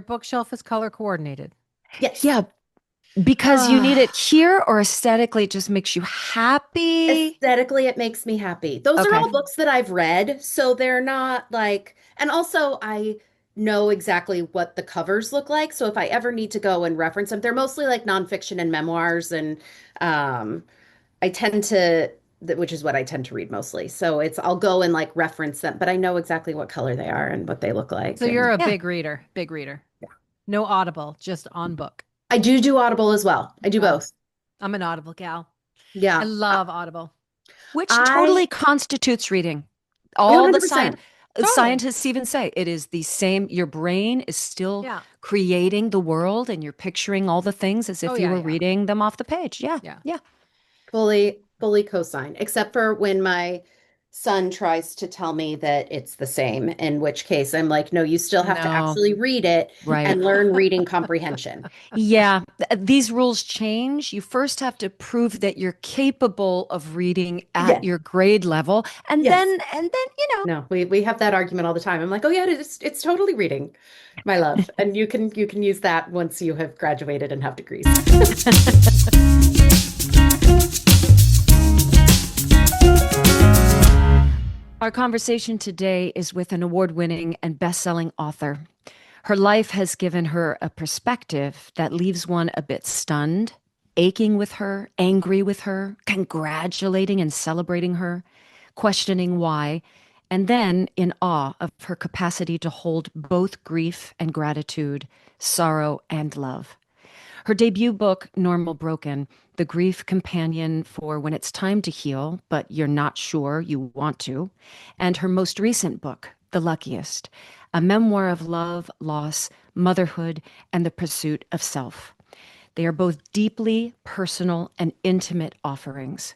bookshelf is color coordinated. Yes. Yeah, because you need it here or aesthetically it just makes you happy. Aesthetically, it makes me happy. Those are Okay. all books that I've read, so they're not like, and also I know exactly what the covers look like. So if I ever need to go and reference them, they're mostly like nonfiction and memoirs, and um, I tend to, which is what I tend to read mostly. So I'll go and like reference them, but I know exactly what color they are and what they look So like. you're And a yeah, big reader, big reader. No Audible, just on book. I do Audible as well. I do Oh, both. I'm an Audible gal. I Yeah. love Audible. Which I totally constitutes reading. All the 100%. scientists Totally. Yeah. even say it is the same. Your brain is still Yeah. creating the world and you're picturing all the things as Oh if you yeah, were yeah. Yeah. reading them off the page. Yeah. Yeah. Yeah. Fully co-sign, except for when my son tries to tell me that it's the same, in which case I'm like, no, you still have to No. actually read it Right. and learn reading comprehension. Yeah, these rules change. You first have to prove that you're capable of reading at Yes. your grade level, and then Yes. and then. No, we have that argument all the time. I'm like, oh yeah, it's totally reading, my love. And you can use that once you have graduated and have degrees. Our conversation today is with an award-winning and best-selling author. Her life has given her a perspective that leaves one a bit stunned, aching with her, angry with her, congratulating and celebrating her, questioning why, and then in awe of her capacity to hold both grief and gratitude, sorrow and love. Her debut book, Normal Broken, the grief companion for when it's time to heal, but you're not sure you want to, and her most recent book, The Luckiest, a memoir of love, loss, motherhood, and the pursuit of self. They are both deeply personal and intimate offerings.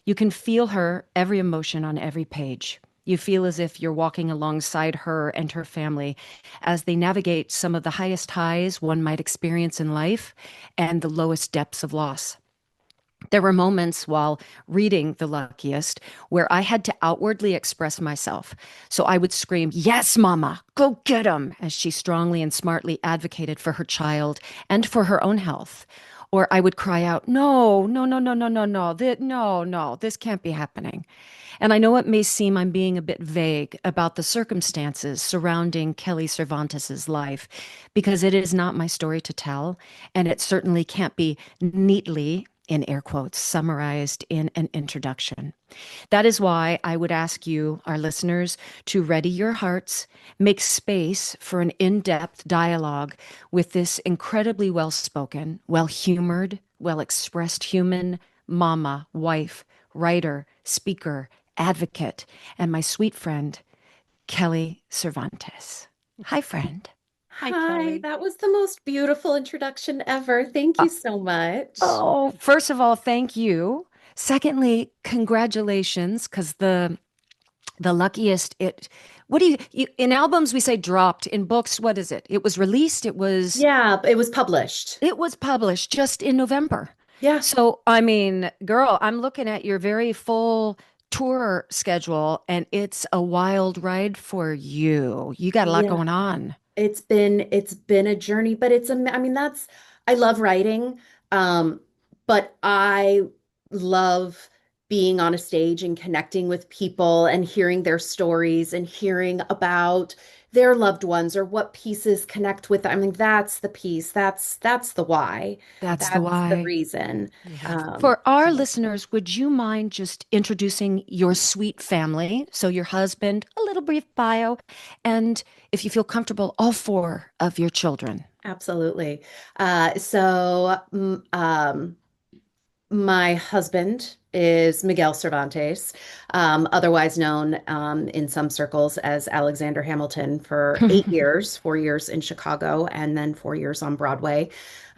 You can feel her every emotion on every page. You feel as if you're walking alongside her and her family as they navigate some of the highest highs one might experience in life and the lowest depths of loss. There were moments while reading The Luckiest where I had to outwardly express myself. So I would scream, "Yes, Mama, go get him," as she strongly and smartly advocated for her child and for her own health. Or I would cry out, "No, no, no, no, no, no, no, no, no, this can't be happening." And I know it may seem I'm being a bit vague about the circumstances surrounding Kelly Cervantes's life, because it is not my story to tell, and it certainly can't be neatly, in air quotes, summarized in an introduction. That is why I would ask you, our listeners, to ready your hearts, make space for an in depth dialogue with this incredibly well spoken, well humored, well expressed human, mama, wife, writer, speaker, advocate, and my sweet friend, Kelly Cervantes. Hi, friend. Hi, Hi, Kelly. that was the most beautiful introduction ever. Thank Uh, you so much. oh, first of all, thank you. Secondly, congratulations, because the luckiest it what do you in albums we say dropped, in books what is it? It was released, Yeah, it was published. it was published just in November. Yeah. So, I mean, girl, I'm looking at your very full tour schedule and it's a wild ride for you. You got a lot Yeah. going on. It's been a journey, but I mean that's I love writing, um, but I love being on a stage and connecting with people and hearing their stories and hearing about their loved ones or what pieces connect with. I mean, that's the piece. That's the why. That's the That's the why. reason. Yeah. For our So listeners, would you mind just introducing your sweet family? So, your husband, a little brief bio, and if you feel comfortable, all four of your children. absolutely. So my husband is Miguel Cervantes, otherwise known in some circles as Alexander Hamilton, for 8 years, 4 years in Chicago, and then 4 years on Broadway,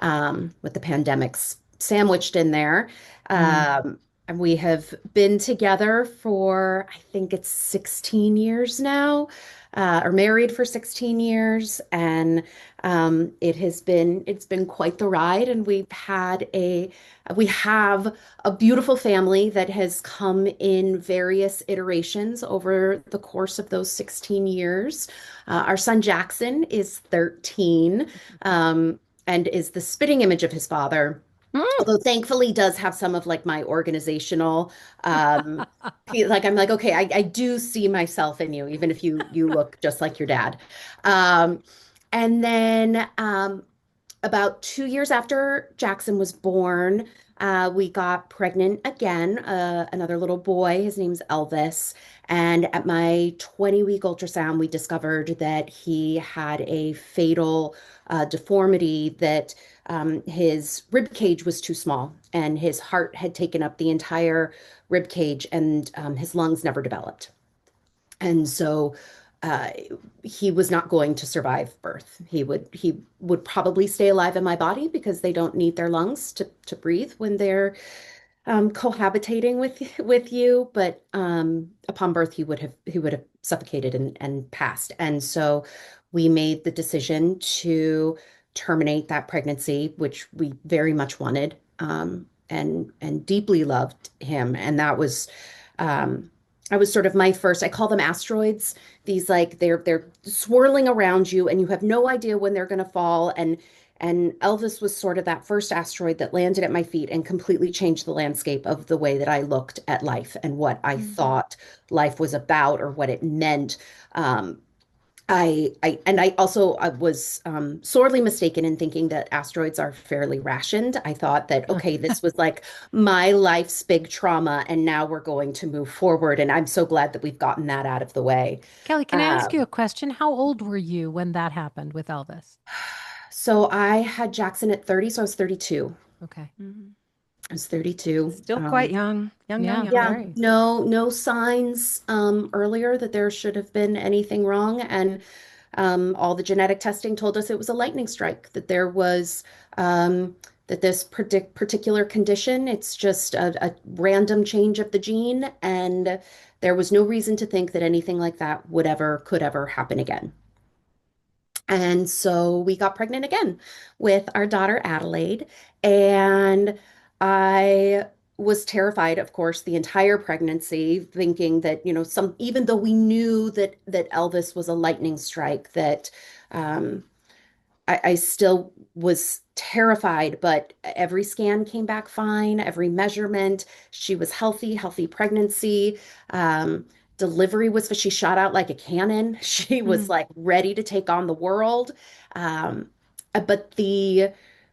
with the pandemics sandwiched in there. Mm. Um, And we have been together for, I think it's 16 years now, or married for 16 years. And it's been quite the ride. And we have a beautiful family that has come in various iterations over the course of those 16 years. Our son Jackson is 13, and is the spitting image of his father. Mm. Although thankfully does have some of like my organizational like I'm like, okay, I do see myself in you, even if you look just like your dad. Um, and then about 2 years after Jackson was born, we got pregnant again, another little boy. His name's Elvis. And at my 20-week ultrasound, we discovered that he had a fatal deformity that his rib cage was too small, and his heart had taken up the entire rib cage, and his lungs never developed. And so uh, he was not going to survive birth. He would probably stay alive in my body because they don't need their lungs to breathe when they're cohabitating with you. But upon birth, he would have suffocated and passed. And so we made the decision to terminate that pregnancy, which we very much wanted, and deeply loved him. And I was sort of my first, I call them asteroids. These like they're swirling around you and you have no idea when they're going to fall. And Elvis was sort of that first asteroid that landed at my feet and completely changed the landscape of the way that I looked at life and what I thought life was about or what it meant. Um, I also I was sorely mistaken in thinking that asteroids are fairly rationed. I thought that, okay, this was like my life's big trauma, and now we're going to move forward. And I'm so glad that we've gotten that out of the way. Kelly, can I ask you Um, a question? How old were you when that happened with Elvis? so I had Jackson at 30, so I was 32. Okay. Mhm. I was 32. Still quite young, young, young, Yeah, young. Yeah, very. no signs earlier that there should have been anything wrong. And all the genetic testing told us it was a lightning strike, that there was that this particular condition, it's just a random change of the gene, and there was no reason to think that anything like that could ever happen again. And so we got pregnant again with our daughter Adelaide. And I was terrified, of course, the entire pregnancy, thinking that, even though we knew that Elvis was a lightning strike, that um, I still was terrified, but every scan came back fine, every measurement. She was healthy pregnancy. Um, Delivery was, she shot out like a cannon. She was Mm. like ready to take on the world. Um, but the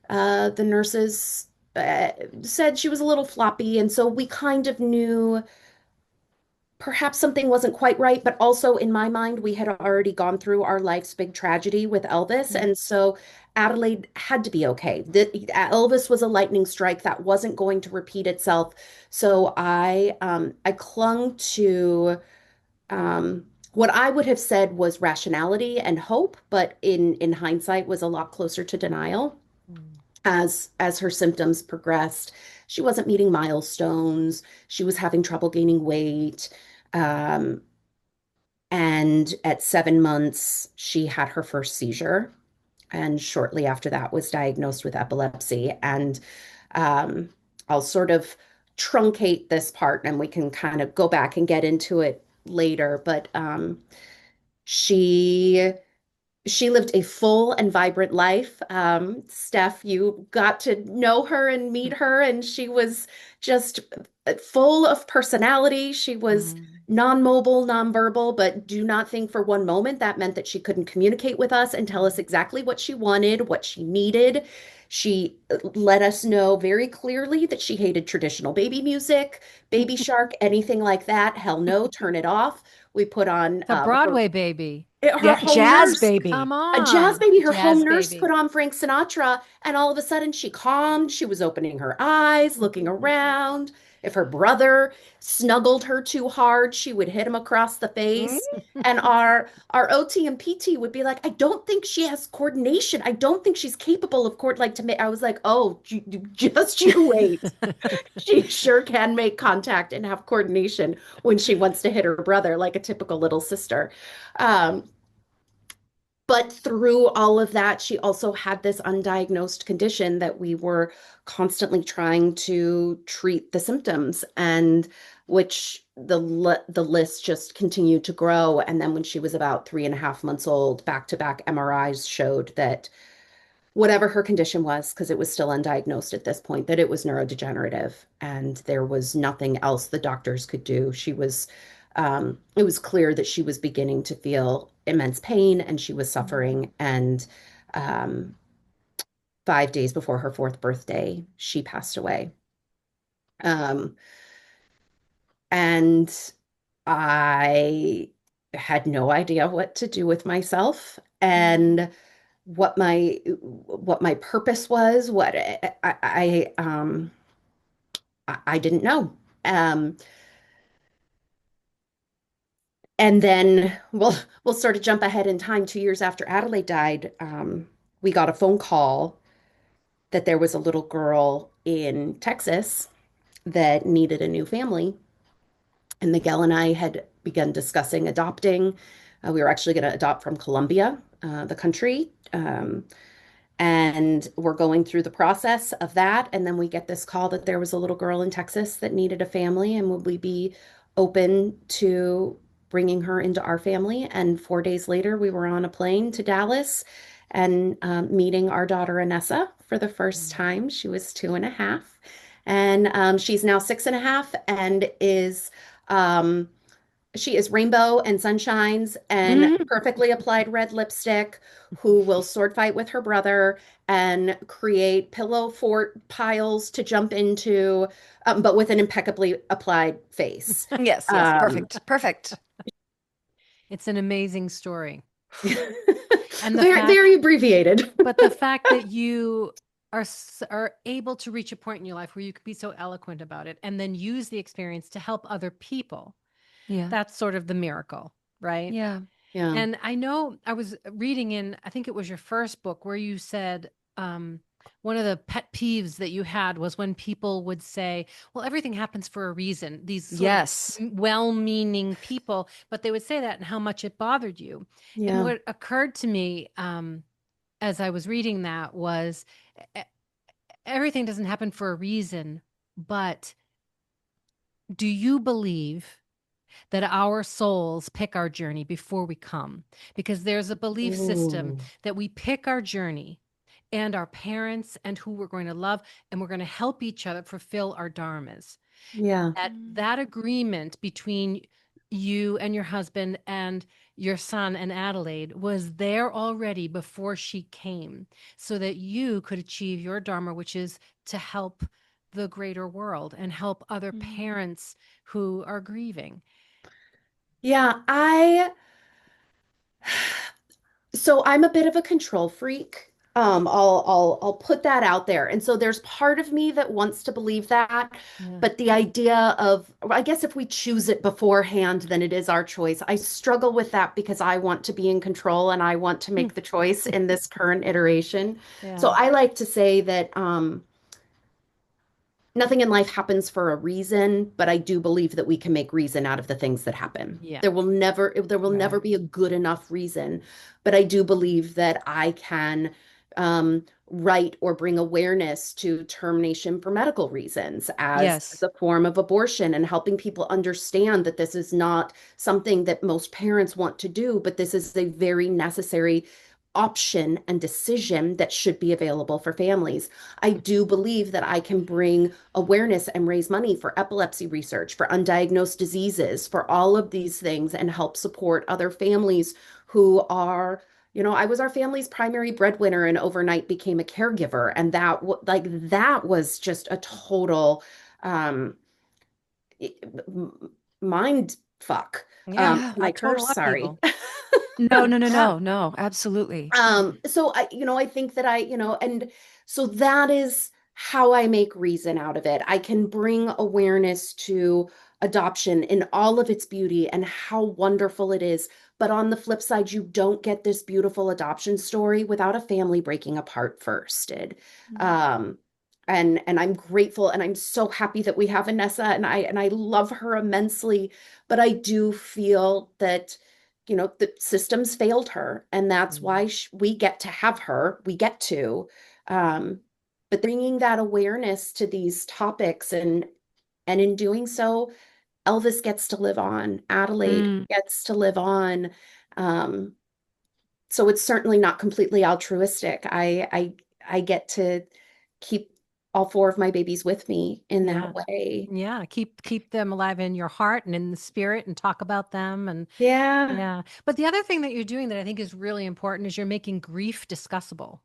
nurses said she was a little floppy, and so we kind of knew perhaps something wasn't quite right, but also in my mind, we had already gone through our life's big tragedy with Elvis. Mm. And so Adelaide had to be okay. Elvis was a lightning strike that wasn't going to repeat itself. So I clung to what I would have said was rationality and hope, but in hindsight was a lot closer to denial Mm. as her symptoms progressed. She wasn't meeting milestones. She was having trouble gaining weight. Um, and at 7 months, she had her first seizure. And shortly after that was diagnosed with epilepsy. And um, I'll sort of truncate this part and we can kind of go back and get into it later. But she she lived a full and vibrant life. Steph, you got to know her and meet her, and she was just full of personality. She was Mm. non-mobile, non-verbal, but do not think for one moment that meant that she couldn't communicate with us and tell us exactly what she wanted, what she needed. She let us know very clearly that she hated traditional baby music, Baby Shark, anything like that. Hell no, turn it off. We put on The her Broadway baby. her home Jazz nurse, Come baby. a jazz on. baby, her home Jazz nurse put baby. on Frank Sinatra, and all of a sudden she calmed. She was opening her eyes, looking around. If her brother snuggled her too hard, she would hit him across the Mm. face. And our OT and PT would be like, I don't think she has coordination. I don't think she's capable of like to make. I was like, oh, just you wait. She sure can make contact and have coordination when she wants to hit her brother like a typical little sister. Um, but through all of that, she also had this undiagnosed condition that we were constantly trying to treat the symptoms, and which the list just continued to grow. And then when she was about 3.5 months old, back-to-back MRIs showed that whatever her condition was, because it was still undiagnosed at this point, that it was neurodegenerative and there was nothing else the doctors could do. It was clear that she was beginning to feel immense pain and she was suffering. And um, 5 days before her fourth birthday, she passed away. Um, and I had no idea what to do with myself. And what my purpose was, what I didn't know. Um, and then we'll sort of jump ahead in time. 2 years after Adelaide died, we got a phone call that there was a little girl in Texas that needed a new family. And Miguel and I had begun discussing adopting. We were actually going to adopt from Colombia, the country. And we're going through the process of that. And then we get this call that there was a little girl in Texas that needed a family, and would we be open to bringing her into our family? And 4 days later, we were on a plane to Dallas and meeting our daughter Anessa for the first time. She was 2.5, and she's now 6.5 and um, she is rainbow and sunshines and Mhm. perfectly applied red lipstick, who will sword fight with her brother and create pillow fort piles to jump into, but with an impeccably applied face. Yes, yes, Um, perfect, perfect. It's an amazing story. And the very, fact, very abbreviated. but the fact that you are able to reach a point in your life where you could be so eloquent about it and then use the experience to help other people, Yeah, that's sort of the miracle, right? yeah, Yeah. And I know I was reading in, I think it was your first book, where you said one of the pet peeves that you had was when people would say, well, everything happens for a reason. These sort of yes. well-meaning people, but they would say that and how much it bothered you. And Yeah. what occurred to me as I was reading that was e- everything doesn't happen for a reason, but do you believe that our souls pick our journey before we come? Because there's a belief system Ooh. that we pick our journey and our parents and who we're going to love, and we're going to help each other fulfill our dharmas. Yeah. That agreement between you and your husband and your son and Adelaide was there already before she came, so that you could achieve your dharma, which is to help the greater world and help other parents who are grieving. Yeah. So I'm a bit of a control freak. I'll put that out there. And so there's part of me that wants to believe that, Yeah. but the idea of, I guess if we choose it beforehand, then it is our choice. I struggle with that because I want to be in control and I want to make the choice in this current iteration. So Yeah. I like to say that nothing in life happens for a reason, but I do believe that we can make reason out of the things that happen. Yeah. There will never Right. be a good enough reason, but I do believe that I can write or bring awareness to termination for medical reasons as Yes. a form of abortion, and helping people understand that this is not something that most parents want to do, but this is a very necessary option and decision that should be available for families. I do believe that I can bring awareness and raise money for epilepsy research, for undiagnosed diseases, for all of these things, and help support other families who are, I was our family's primary breadwinner and overnight became a caregiver. And that was just a total um, mind fuck. Yeah. Yeah. A My total curse, sorry. upheaval. No, no, no, Yeah. no, no, absolutely. So I think that and so that is. how I make reason out of it. I can bring awareness to adoption in all of its beauty and how wonderful it is. But on the flip side, you don't get this beautiful adoption story without a family breaking apart first. Mm. Um, and I'm grateful and I'm so happy that we have Vanessa and I love her immensely. But I do feel that, the systems failed her, and that's Mm. why we get to have her. We get to. Um, but bringing that awareness to these topics and in doing so, Elvis gets to live on, Adelaide Mm. gets to live on. Um, so it's certainly not completely altruistic. I get to keep all four of my babies with me in that Yeah. way. Yeah. Keep them alive in your heart and in the spirit and talk about them. And Yeah. yeah. But the other thing that you're doing that I think is really important is you're making grief discussable.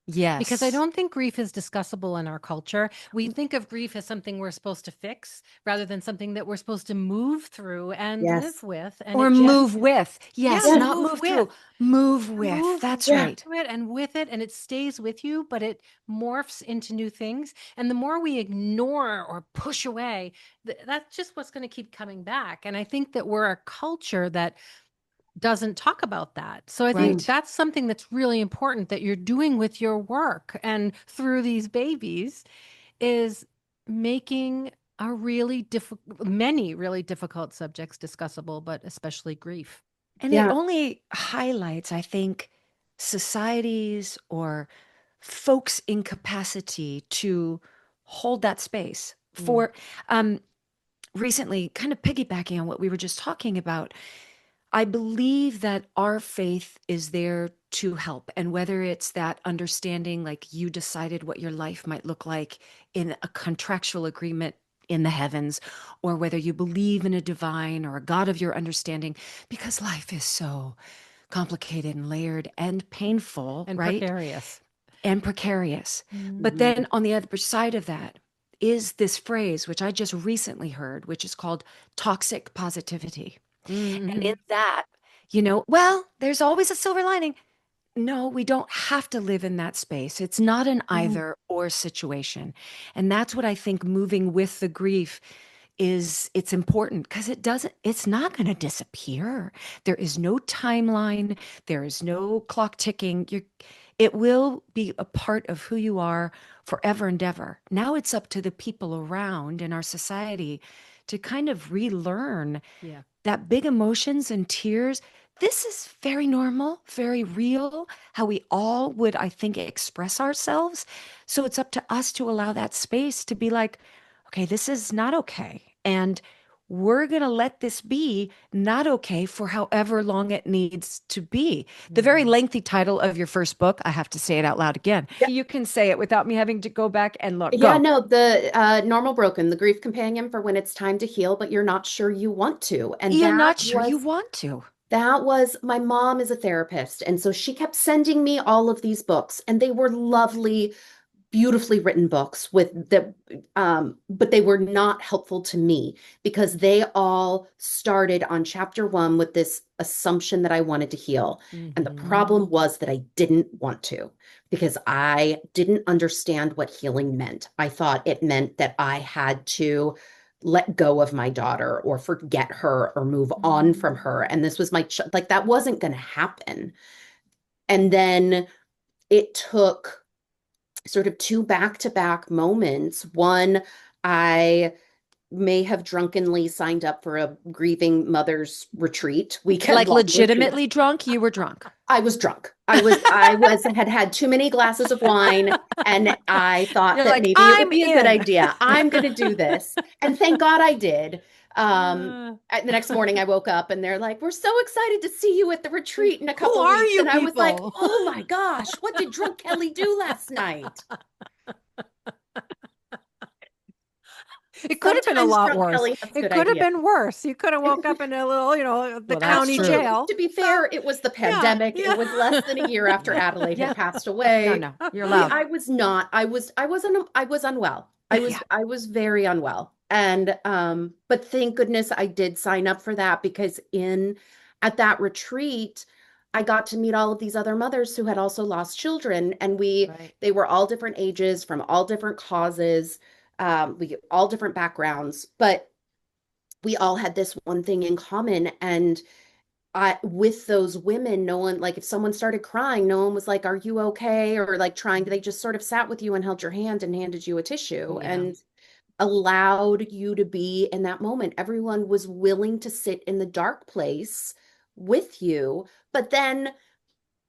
Because I Yes. don't think grief is discussable in our culture. We think of grief as something we're supposed to fix rather than something that we're supposed to move through and live Yes. with. And Or it just, move with. yeah, Yes, Yes. not move move with. through, move with. Move That's Yeah. right. through it and with it, and it stays with you, but it morphs into new things. And the more we ignore or push away, that's just what's going to keep coming back. And I think that we're a culture that doesn't talk about that. So I think Mm. Right. that's something that's really important that you're doing with your work and through these babies is making a really difficult, many really difficult subjects discussable, but especially grief. And it Yeah. only highlights, I think, societies or folks' incapacity to hold that space. Mm, For recently, kind of piggybacking on what we were just talking about, I believe that our faith is there to help. And whether it's that understanding, like you decided what your life might look like in a contractual agreement in the heavens, or whether you believe in a divine or a God of your understanding, because life is so complicated and layered and painful, and right? precarious. And precarious. But Mhm. then on the other side of that is this phrase, which I just recently heard, which is called toxic positivity. And in Mm-hmm. that, well, there's always a silver lining. No, we don't have to live in that space. It's not an Mhm. either or situation. And that's what I think moving with the grief is it's important because it's not going to disappear. There is no timeline, there is no clock ticking. It will be a part of who you are forever and ever. Now it's up to the people around in our society to kind of relearn Yeah. that big emotions and tears, this is very normal, very real, how we all would, I think, express ourselves. So it's up to us to allow that space to be like, okay, this is not okay. And we're going to let this be not okay for however long it needs to be. The very Mhm. lengthy title of your first book, I have to say it out loud again. Yeah. You can say it without me having to go back and look. Yeah, Go. no, the Normal Broken, the grief companion for when it's time to heal, but you're not sure you want to. And You're that not sure you was want to. That was my mom is a therapist, and so she kept sending me all of these books, and they were lovely, beautifully written books but they were not helpful to me because they all started on chapter one with this assumption that I wanted to heal. And the Mhm. problem was that I didn't want to because I didn't understand what healing meant. I thought it meant that I had to let go of my daughter or forget her or move on from Mhm. her. And this was like that wasn't going to happen. And then it took sort of two back-to-back moments. One, I may have drunkenly signed up for a grieving mother's retreat, weekend Like long retreat. legitimately drunk, you were drunk. I was drunk. I had had too many glasses of wine, and I thought You're that like, maybe it would I'm be a good in. idea. I'm going to do this. And thank God I did. Uh, The next morning I woke up and they're like, "We're so excited to see you at the retreat in a who couple are weeks." you And I was like, people? "Oh my gosh, what did drunk Kelly do last night?" It could have been a Sometimes lot drunk worse. Kelly has It good could have ideas. been worse. You could have woke up in a little, the Well, that's county true. jail. To be So, fair, it was the yeah, pandemic. It yeah. was less than a year after Yeah. Adelaide had Yeah. passed No, away. no, you're allowed. I was not. I was unwell. Yeah. I was very unwell. And but thank goodness I did sign up for that because in at that retreat, I got to meet all of these other mothers who had also lost children, and Right. they were all different ages from all different causes, we all different backgrounds, but we all had this one thing in common. And with those women, no one, like if someone started crying, no one was like, "Are you okay?" Or like trying, they just sort of sat with you and held your hand and handed you a tissue Yeah. and allowed you to be in that moment. Everyone was willing to sit in the dark place with you. But then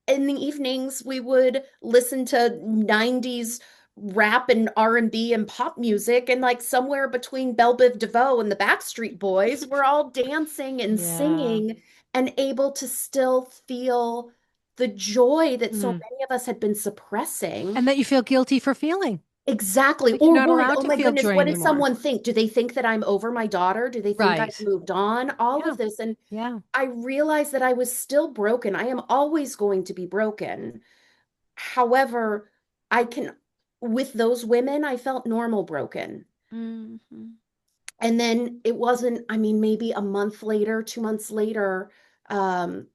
in the evenings we would listen to 90s rap and R&B and pop music, and like somewhere between Belle Biv DeVoe and the Backstreet Boys we're all dancing and Yeah. singing and able to still feel the joy that so Mm. many of us had been suppressing. And that you feel guilty for feeling, Exactly. like you're Or not worried, allowed oh to my feel goodness, joy what does anymore. someone think? Do they think that I'm over my daughter? Do they think I've Right. moved on? All Yeah. of this. And Yeah. I realized that I was still broken. I am always going to be broken. However, I can, with those women, I felt normal broken. Hmm. And then it wasn't, I mean, maybe a month later, 2 months later, um,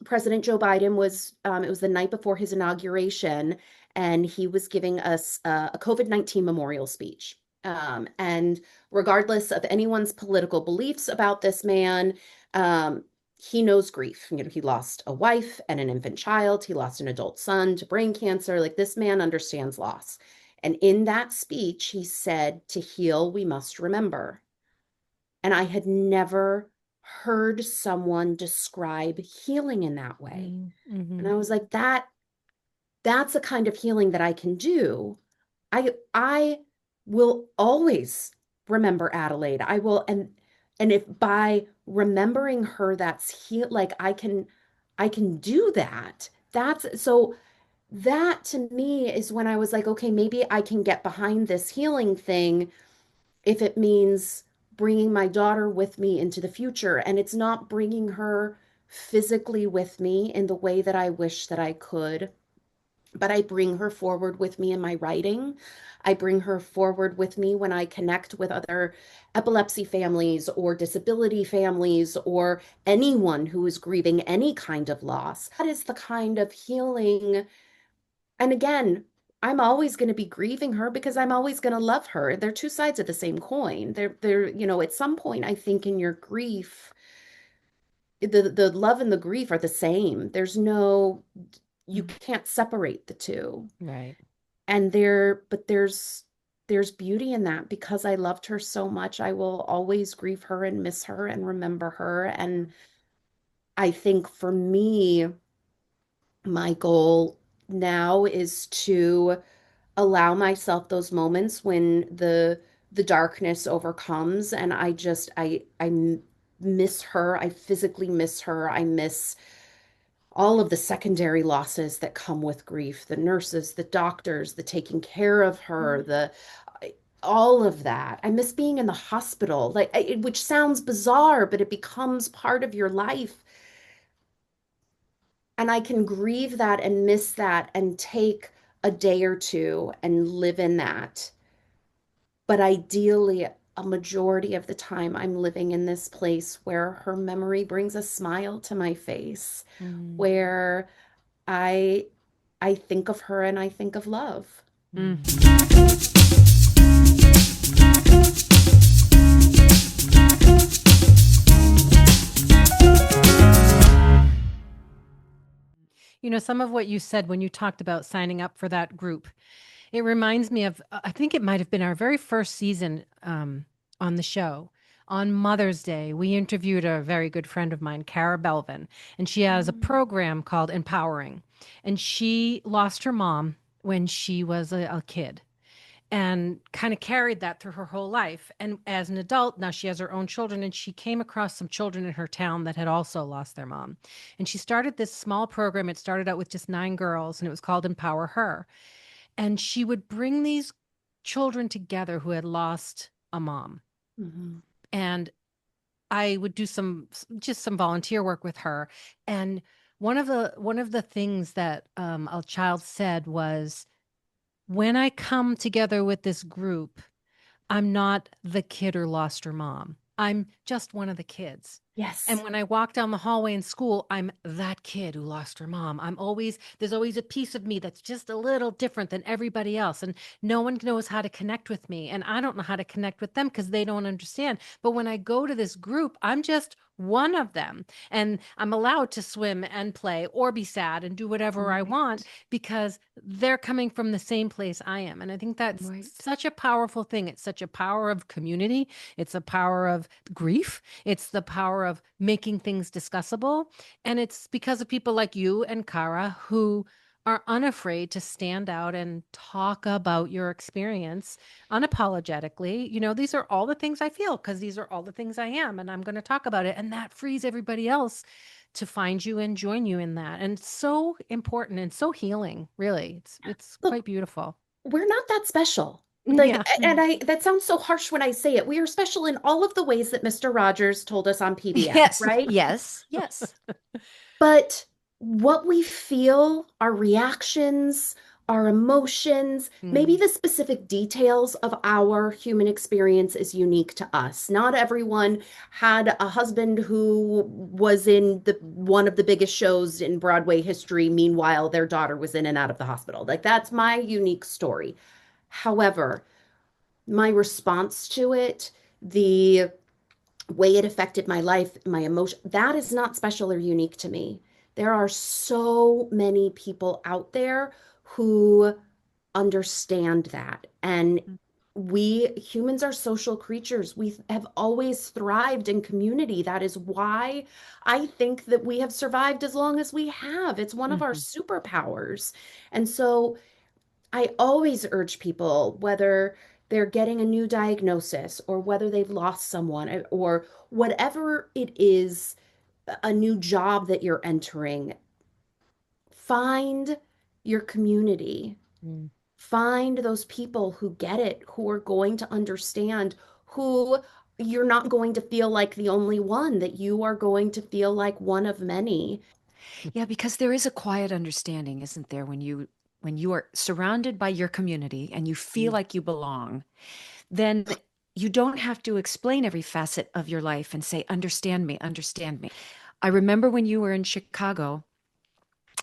President Joe Biden was, it was the night before his inauguration, and he was giving us a COVID-19 memorial speech. And regardless of anyone's political beliefs about this man, um, he knows grief. You know, he lost a wife and an infant child. He lost an adult son to brain cancer. Like this man understands loss. And in that speech, he said, "To heal, we must remember." And I had never heard someone describe healing in that way. And Mm-hmm. I was like, that's a kind of healing that I can do. I will always remember Adelaide. I will, and if by remembering her that's heal, like I can do that. That's so that to me is when I was like, okay, maybe I can get behind this healing thing if it means bringing my daughter with me into the future. And it's not bringing her physically with me in the way that I wish that I could, but I bring her forward with me in my writing. I bring her forward with me when I connect with other epilepsy families or disability families or anyone who is grieving any kind of loss. That is the kind of healing. And again, I'm always going to be grieving her because I'm always going to love her. They're two sides of the same coin. At some point, I think in your grief, the love and the grief are the same. You can't separate the two. Right. And but there's beauty in that because I loved her so much. I will always grieve her and miss her and remember her. And I think for me, my goal now is to allow myself those moments when the darkness overcomes and miss her. I physically miss her. I miss all of the secondary losses that come with grief, the nurses, the doctors, the taking care of her, the all of that. I miss being in the hospital, which sounds bizarre, but it becomes part of your life. And I can grieve that and miss that and take a day or two and live in that. But ideally, a majority of the time, I'm living in this place where her memory brings a smile to my face, Mm-hmm. where I I think of her and I think of love. Mm-hmm. You know, some of what you said when you talked about signing up for that group, it reminds me of, I think it might have been our very first season on the show. On Mother's Day, we interviewed a very good friend of mine, Cara Belvin, and she has a Mm, program called Empowering. And she lost her mom when she was a kid and kind of carried that through her whole life. And as an adult, now she has her own children, and she came across some children in her town that had also lost their mom. And she started this small program. It started out with just 9 girls, and it was called Empower Her. And she would bring these children together who had lost a mom. mhm, And I would do some volunteer work with her. And one of the things that a child said was, when I come together with this group, I'm not the kid who lost her mom. I'm just one of the kids. And Yes. when I walk down the hallway in school, I'm that kid who lost her mom. There's always a piece of me that's just a little different than everybody else. And no one knows how to connect with me. And I don't know how to connect with them because they don't understand. But when I go to this group, I'm just one of them. And I'm allowed to swim and play or be sad and do whatever I want Right. because they're coming from the same place I am. And I think that's Right. such a powerful thing. It's such a power of community, it's a power of grief, it's the power of making things discussable. And it's because of people like you and Kara who are unafraid to stand out and talk about your experience unapologetically. These are all the things I feel because these are all the things I am, and I'm going to talk about it. And that frees everybody else to find you and join you in that. And it's so important and so healing, really. It's Look, quite beautiful. we're not that special. Like, Yeah. and that sounds so harsh when I say it. We are special in all of the ways that Mr. Rogers told us on PBS, Yes. right? Yes. Yes. But what we feel, our reactions, our emotions, maybe Mm, the specific details of our human experience is unique to us. Not everyone had a husband who was in the one of the biggest shows in Broadway history. Meanwhile, their daughter was in and out of the hospital. Like that's my unique story. However, my response to it, the way it affected my life, my emotion, that is not special or unique to me. There are so many people out there who understand that. And we humans are social creatures. We have always thrived in community. That is why I think that we have survived as long as we have. It's one of our Mhm. superpowers. And so I always urge people, whether they're getting a new diagnosis or whether they've lost someone or whatever it is, a new job that you're entering, find your community. mm. Find those people who get it, who are going to understand, who you're not going to feel like the only one, that you are going to feel like one of many. Yeah, because there is a quiet understanding, isn't there, when you are surrounded by your community and you feel Mm. like you belong, then you don't have to explain every facet of your life and say, understand me, understand me. I remember when you were in Chicago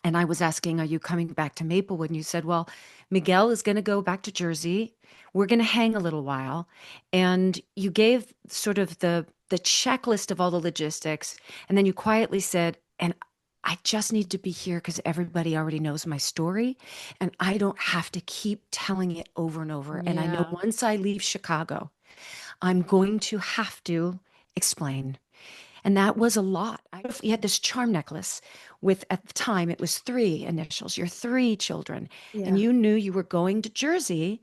and I was asking, are you coming back to Maplewood? And you said, well, Miguel is going to go back to Jersey. We're going to hang a little while. And you gave sort of the checklist of all the logistics. And then you quietly said, and I just need to be here because everybody already knows my story. And I don't have to keep telling it over and over. And I know Yeah. once I leave Chicago, I'm going to have to explain. And that was a lot. You had this charm necklace with, at the time, it was three initials, your three children. And Yeah. you knew you were going to Jersey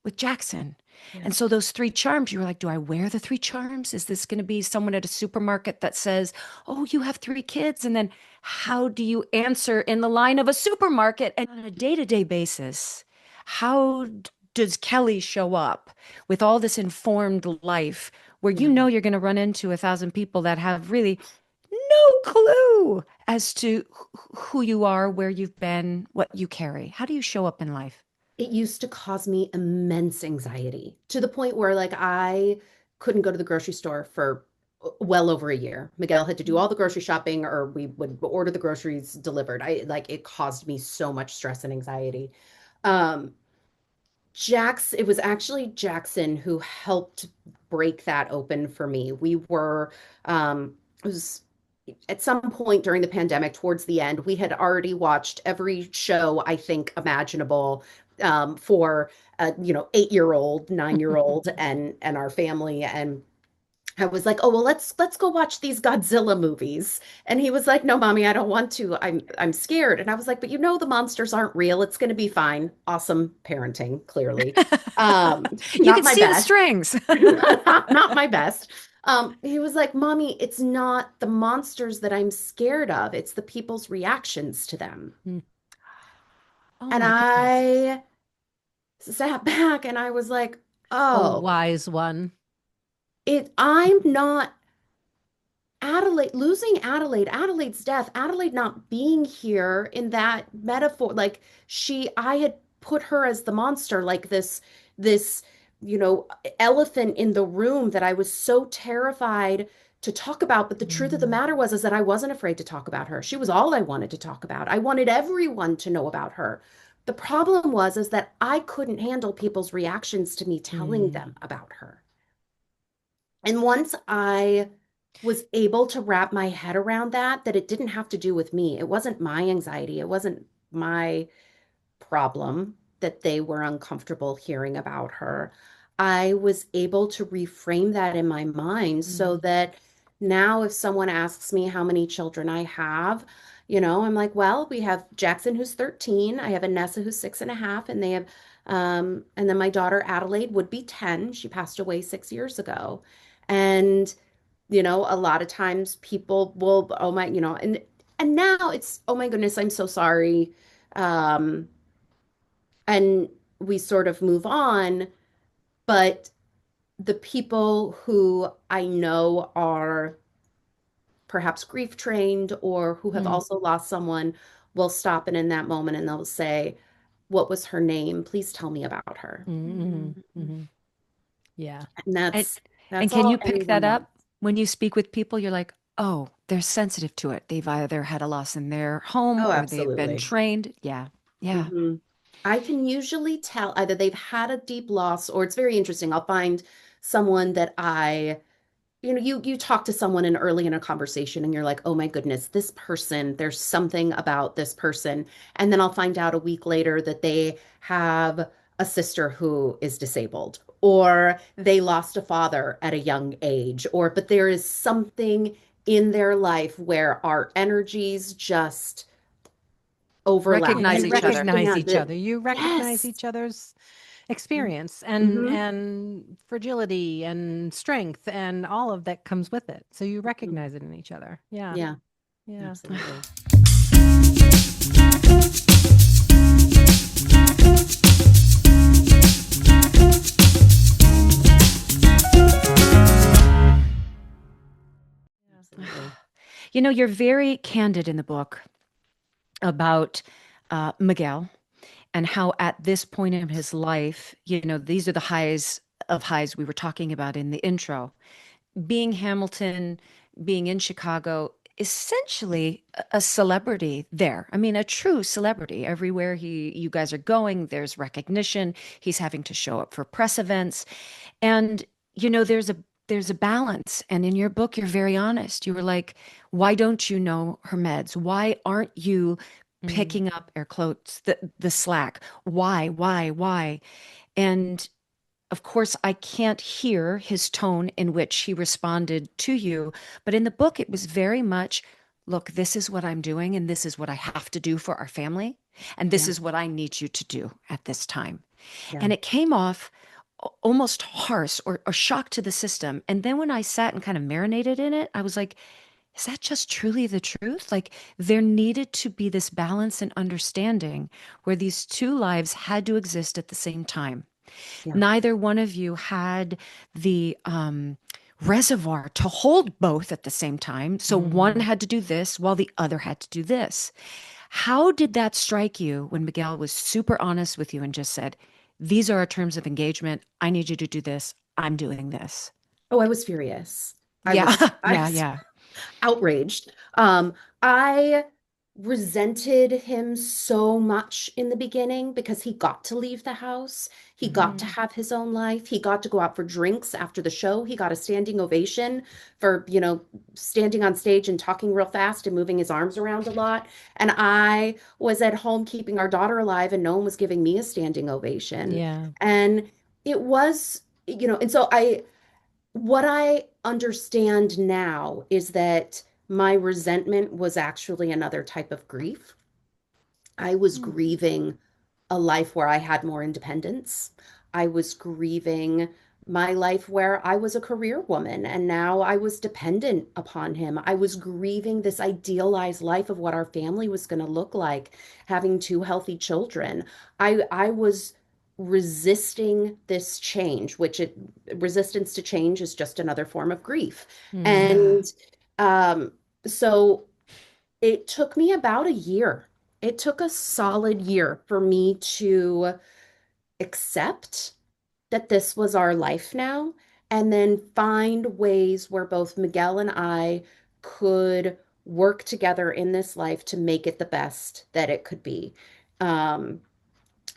with Jackson. Yeah. And so those three charms, you were like, do I wear the three charms? Is this going to be someone at a supermarket that says, oh, you have three kids? And then how do you answer in the line of a supermarket and on a day-to-day basis? How does Kelly show up with all this informed life where you Yeah. know you're going to run into 1,000 people that have really no clue as to who you are, where you've been, what you carry? How do you show up in life? It used to cause me immense anxiety to the point where like I couldn't go to the grocery store for well over a year. Miguel had to do all the grocery shopping or we would order the groceries delivered. I like it caused me so much stress and anxiety. Um, it was actually Jackson who helped break that open for me. It was at some point during the pandemic, towards the end, we had already watched every show I think imaginable for a 8-year-old, 9-year-old, and our family. And I was like, oh well, let's go watch these Godzilla movies. And he was like, no, mommy, I don't want to. I'm scared. And I was like, but you know the monsters aren't real. It's gonna be fine. Awesome parenting, clearly. You Not can my see the best. strings. Not my best. He was like, mommy, it's not the monsters that I'm scared of. It's the people's reactions to them. Mm. Oh And my goodness. I sat back and I was like, A oh, wise one. I'm not losing Adelaide's death, Adelaide not being here in that metaphor, like I had put her as the monster, like this you know, elephant in the room that I was so terrified to talk about. But the truth of the Mm. matter was is that I wasn't afraid to talk about her. She was all I wanted to talk about. I wanted everyone to know about her. The problem was is that I couldn't handle people's reactions to me telling Mm. them about her. And once I was able to wrap my head around that, that it didn't have to do with me. It wasn't my anxiety. It wasn't my problem that they were uncomfortable hearing about her. I was able to reframe that in my mind so Mm. that now if someone asks me how many children I have, I'm like, well, we have Jackson who's 13, I have Anessa who's 6.5, and they have and then my daughter Adelaide would be 10. She passed away 6 years ago. And a lot of times people will, oh my, and now it's, oh my goodness, I'm so sorry. Um, and we sort of move on. But the people who I know are perhaps grief trained or who have Mm. also lost someone will stop in that moment and they'll say, "What was her name? Please tell me about her." Mm. Mm. Mhm. Yeah. And And that's can all you pick anyone that wants. up when you speak with people? You're like, oh, they're sensitive to it. They've either had a loss in their home Oh, or they've been absolutely. trained. Yeah. Yeah. hmm I can usually tell either they've had a deep loss or it's very interesting. I'll find someone that you talk to someone in early in a conversation and you're like, oh my goodness, this person, there's something about this person. And then I'll find out a week later that they have a sister who is disabled, or they lost a father at a young age, but there is something in their life where our energies just overlap. Yeah, Recognize you And each other. recognize understand each that, other. You recognize yes. each other's experience hmm and fragility and strength and all of that comes with it. So you hmm recognize it in each other. Yeah. Yeah, Yeah. absolutely. Absolutely. You're very candid in the book about Miguel and how at this point in his life, these are the highs of highs we were talking about in the intro. Being Hamilton, being in Chicago, essentially a celebrity there. I mean, a true celebrity. Everywhere you guys are going, there's recognition. He's having to show up for press events. And there's a balance. And in your book, you're very honest. You were like, why don't you know her meds? Why aren't you Mm. picking up air quotes the slack? Why? And of course, I can't hear his tone in which he responded to you, but in the book, it was very much, look, this is what I'm doing, and this is what I have to do for our family, and this Yeah, is what I need you to do at this time. yeah, And it came off almost harsh or shock to the system. And then when I sat and kind of marinated in it, I was like, is that just truly the truth? Like, there needed to be this balance and understanding where these two lives had to exist at the same time. yeah, Neither one of you had the reservoir to hold both at the same time. So one Mm. had to do this while the other had to do this. How did that strike you when Miguel was super honest with you and just said, these are our terms of engagement. I need you to do this. I'm doing this. Oh, I was furious. I Yeah. was, I Yeah. was Yeah. outraged. I resented him so much in the beginning because he got to leave the house. He got to Mm. have his own life. He got to go out for drinks after the show. He got a standing ovation for, standing on stage and talking real fast and moving his arms around a lot. And I was at home keeping our daughter alive, and no one was giving me a standing ovation. Yeah. And it was, and so what I understand now is that my resentment was actually another type of grief. I was Mm. grieving a life where I had more independence. I was grieving my life where I was a career woman and now I was dependent upon him. I was grieving this idealized life of what our family was going to look like, having two healthy children. I was resisting this change, resistance to change is just another form of grief. Mm. Yeah. And so it took me about a year. It took a solid year for me to accept that this was our life now, and then find ways where both Miguel and I could work together in this life to make it the best that it could be. Um,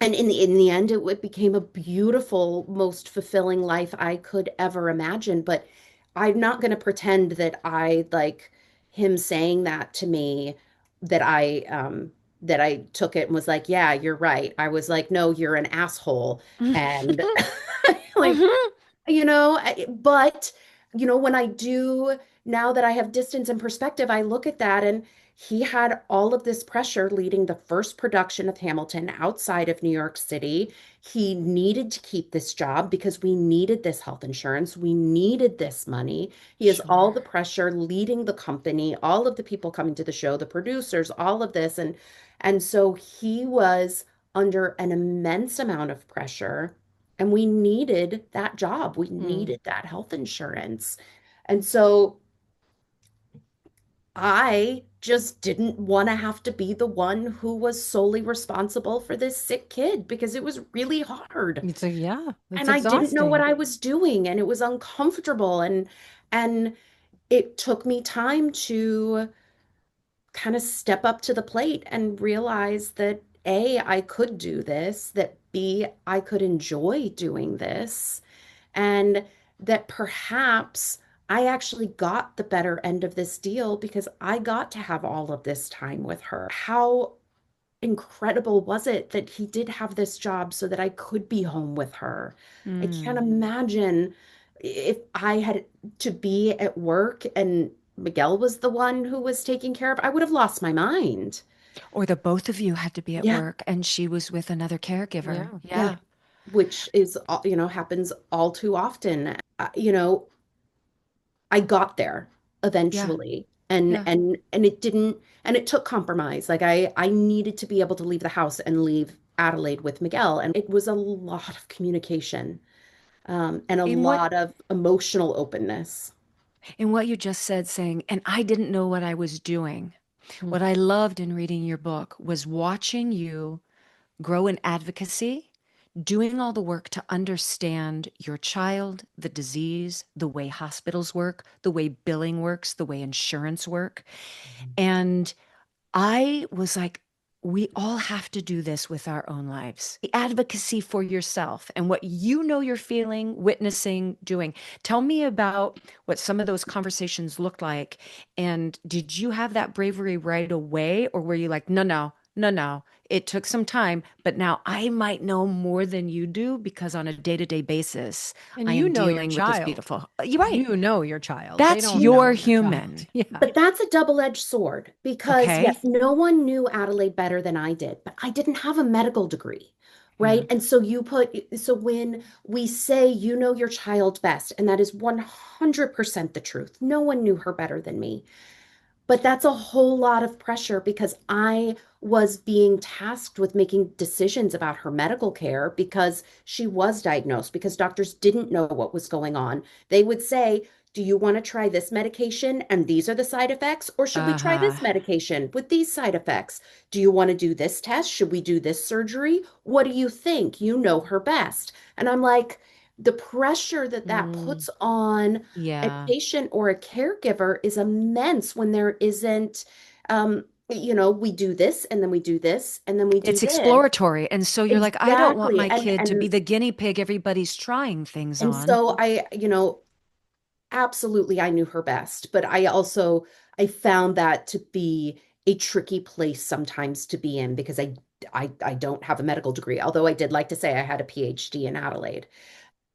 and in the end, it became a beautiful, most fulfilling life I could ever imagine. But I'm not going to pretend that I like him saying that to me, that I took it and was like, yeah, you're right. I was like, no, you're an asshole. And like, Mhm. but when I do, now that I have distance and perspective, I look at that, and he had all of this pressure leading the first production of Hamilton outside of New York City. He needed to keep this job because we needed this health insurance. We needed this money. He has all Sure. the pressure leading the company, all of the people coming to the show, the producers, all of this. And so he was under an immense amount of pressure. And we needed that job. We Mm. needed that health insurance. And so I just didn't want to have to be the one who was solely responsible for this sick kid because it was really hard. It's like, yeah, it's And I didn't know what exhausting. I was doing, and it was uncomfortable, and it took me time to kind of step up to the plate and realize that A, I could do this, that B, I could enjoy doing this, and that perhaps I actually got the better end of this deal because I got to have all of this time with her. How incredible was it that he did have this job so that I could be home with her? I can't Mm. imagine if I had to be at work and Miguel was the one who was taking care of, I would have lost my mind. Or the both of you had to be at Yeah, work and she was with another caregiver. Yeah. yeah, Yeah. which is, happens all too often. I got there Yeah. eventually, and Yeah. and it didn't, and it took compromise. Like I needed to be able to leave the house and leave Adelaide with Miguel, and it was a lot of communication, and a In what lot of emotional openness. in what you just said, saying, and I didn't know what I was doing. Mm. What I loved in reading your book was watching you grow in advocacy, doing all the work to understand your child, the disease, the way hospitals work, the way billing works, the way insurance work. And I was like, we all have to do this with our own lives. The advocacy for yourself and what you know you're feeling, witnessing, doing. Tell me about what some of those conversations looked like. And did you have that bravery right away? Or were you like, no, no, no, no. It took some time, but now I might know more than you do because on a day-to-day basis, And I you am know your dealing with this child. beautiful. You're right. You know your child. They That's don't Yeah. your know your child. human. Yeah. But that's a double-edged sword because, Okay. yes, no one knew Adelaide better than I did, but I didn't have a medical degree, Yeah. right? And so when we say you know your child best, and that is 100% the truth, no one knew her better than me. But that's a whole lot of pressure because I was being tasked with making decisions about her medical care because she was diagnosed, because doctors didn't know what was going on. They would say, do you want to try this medication and these are the side effects? Or should we try Uh-huh. this medication with these side effects? Do you want to do this test? Should we do this surgery? What do you think? You know her best. And I'm like, the pressure that that Mm. puts on a Yeah. patient or a caregiver is immense when there isn't, we do this and then we do this and then we do It's this. exploratory. And so you're like, I don't want Exactly. my And kid to be and the guinea pig everybody's trying things and on. so absolutely I knew her best, but I found that to be a tricky place sometimes to be in because I don't have a medical degree, although I did like to say I had a PhD in Adelaide.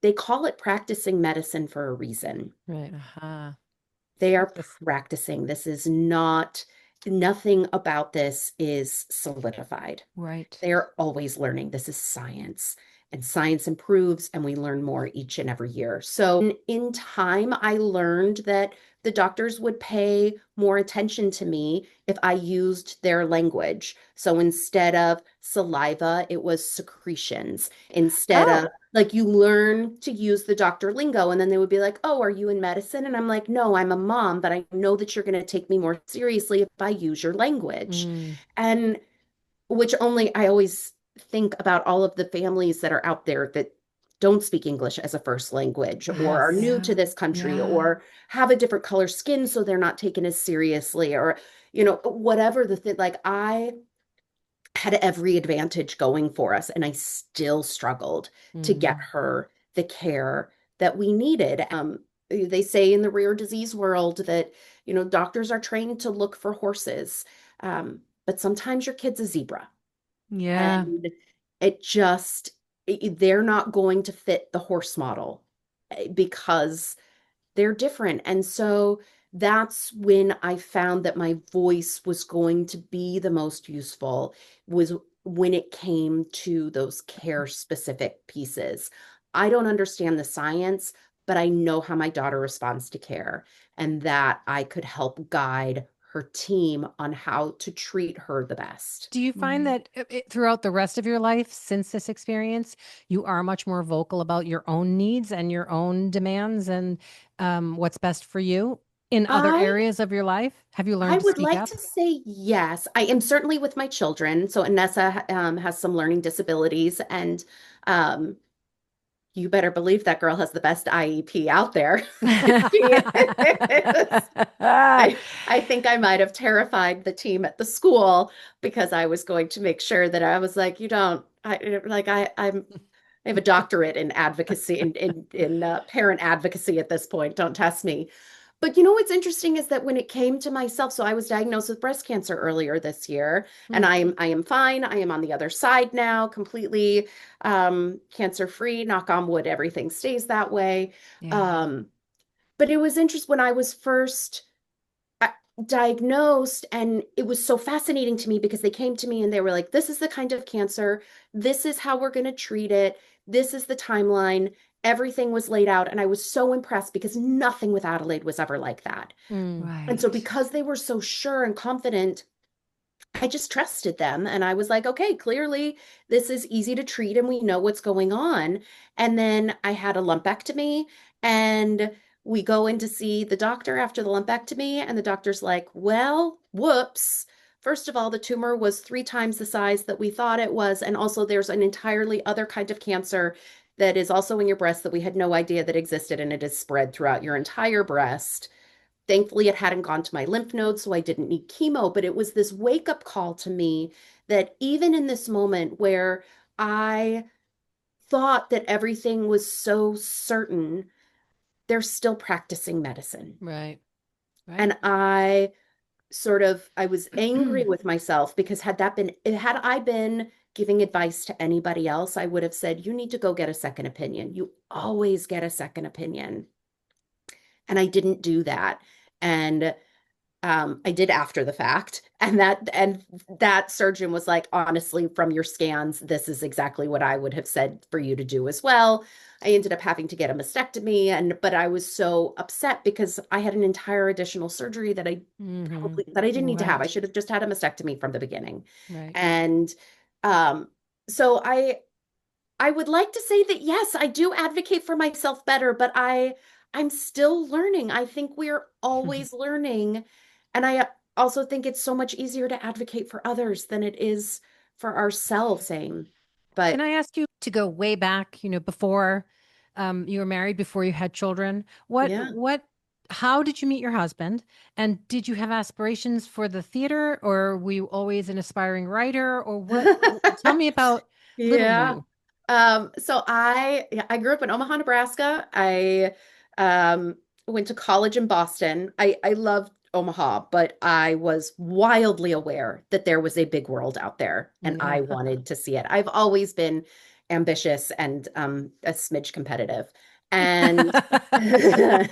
They call it practicing medicine for a reason. Right. Uh-huh. They are Practice. practicing. This is not, nothing about this is solidified. Right. They are always learning. This is science, and science improves, and we learn more each and every year. So, in time, I learned that the doctors would pay more attention to me if I used their language. So, instead of saliva, it was secretions. Instead of, Oh, like, you learn to use the doctor lingo, and then they would be like, oh, are you in medicine? And I'm like, no, I'm a mom, but I know that you're going to take me more seriously if I use your language. Mm. And which only I always think about all of the families that are out there that don't speak English as a first language or are Yes. new to Yeah. this country Yeah. or have a different color skin so they're not taken as seriously or whatever the thing. Like I had every advantage going for us, and I still struggled to get Mm. her the care that we needed. They say in the rare disease world that, doctors are trained to look for horses, but sometimes your kid's a zebra, Yeah. and it just, they're not going to fit the horse model because they're different. And so that's when I found that my voice was going to be the most useful, was when it came to those care specific pieces. I don't understand the science, but I know how my daughter responds to care and that I could help guide her team on how to treat her the best. Do you find Yeah. that throughout the rest of your life since this experience, you are much more vocal about your own needs and your own demands and what's best for you in other I areas of your life? Have you I learned to would speak like up? to say yes. I am certainly with my children. So Anessa has some learning disabilities, and um, you better believe that girl has the best IEP out there. She is. I think I might have terrified the team at the school because I was going to make sure that I was like, you don't, I have a doctorate in advocacy in parent advocacy at this point. Don't test me. But what's interesting is that when it came to myself, so I was diagnosed with breast cancer earlier this year, and Mm, I am fine. I am on the other side now, completely cancer free. Knock on wood, everything stays that way. yeah. Um, but it was interesting when I was first uh, diagnosed, and it was so fascinating to me because they came to me and they were like, this is the kind of cancer, this is how we're going to treat it, this is the timeline. Everything was laid out, and I was so impressed because nothing with Adelaide was ever like that. Mm, And so, Right. because they were so sure and confident, I just trusted them. And I was like, okay, clearly this is easy to treat and we know what's going on. And then I had a lumpectomy, and we go in to see the doctor after the lumpectomy. And the doctor's like, well, whoops. First of all, the tumor was 3 times the size that we thought it was. And also, there's an entirely other kind of cancer that is also in your breast that we had no idea that existed. And it is spread throughout your entire breast. Thankfully, it hadn't gone to my lymph nodes, so I didn't need chemo. But it was this wake up call to me that even in this moment where I thought that everything was so certain, they're still practicing medicine. right. Right. And I was angry with myself because had I been giving advice to anybody else, I would have said, you need to go get a second opinion. You always get a second opinion. And I didn't do that. And I did after the fact, and that surgeon was like, honestly, from your scans, this is exactly what I would have said for you to do as well. I ended up having to get a mastectomy, and but I was so upset because I had an entire additional surgery that Hmm. I didn't need to have. I Right. should have just had a mastectomy from the beginning. Right. And so I would like to say that yes, I do advocate for myself better, but I'm still learning. I think we're always learning. And I also think it's so much easier to advocate for others than it is for ourselves. Same. Can But I ask you to go way back, before you were married, before you had children? yeah. How did you meet your husband? And did you have aspirations for the theater, or were you always an aspiring writer, or what? Tell me about little Yeah. you. So I grew up in Omaha, Nebraska. I um went to college in Boston. I loved Omaha, but I was wildly aware that there was a big world out there and Yeah. I wanted to see it. I've always been ambitious and a smidge competitive. And You're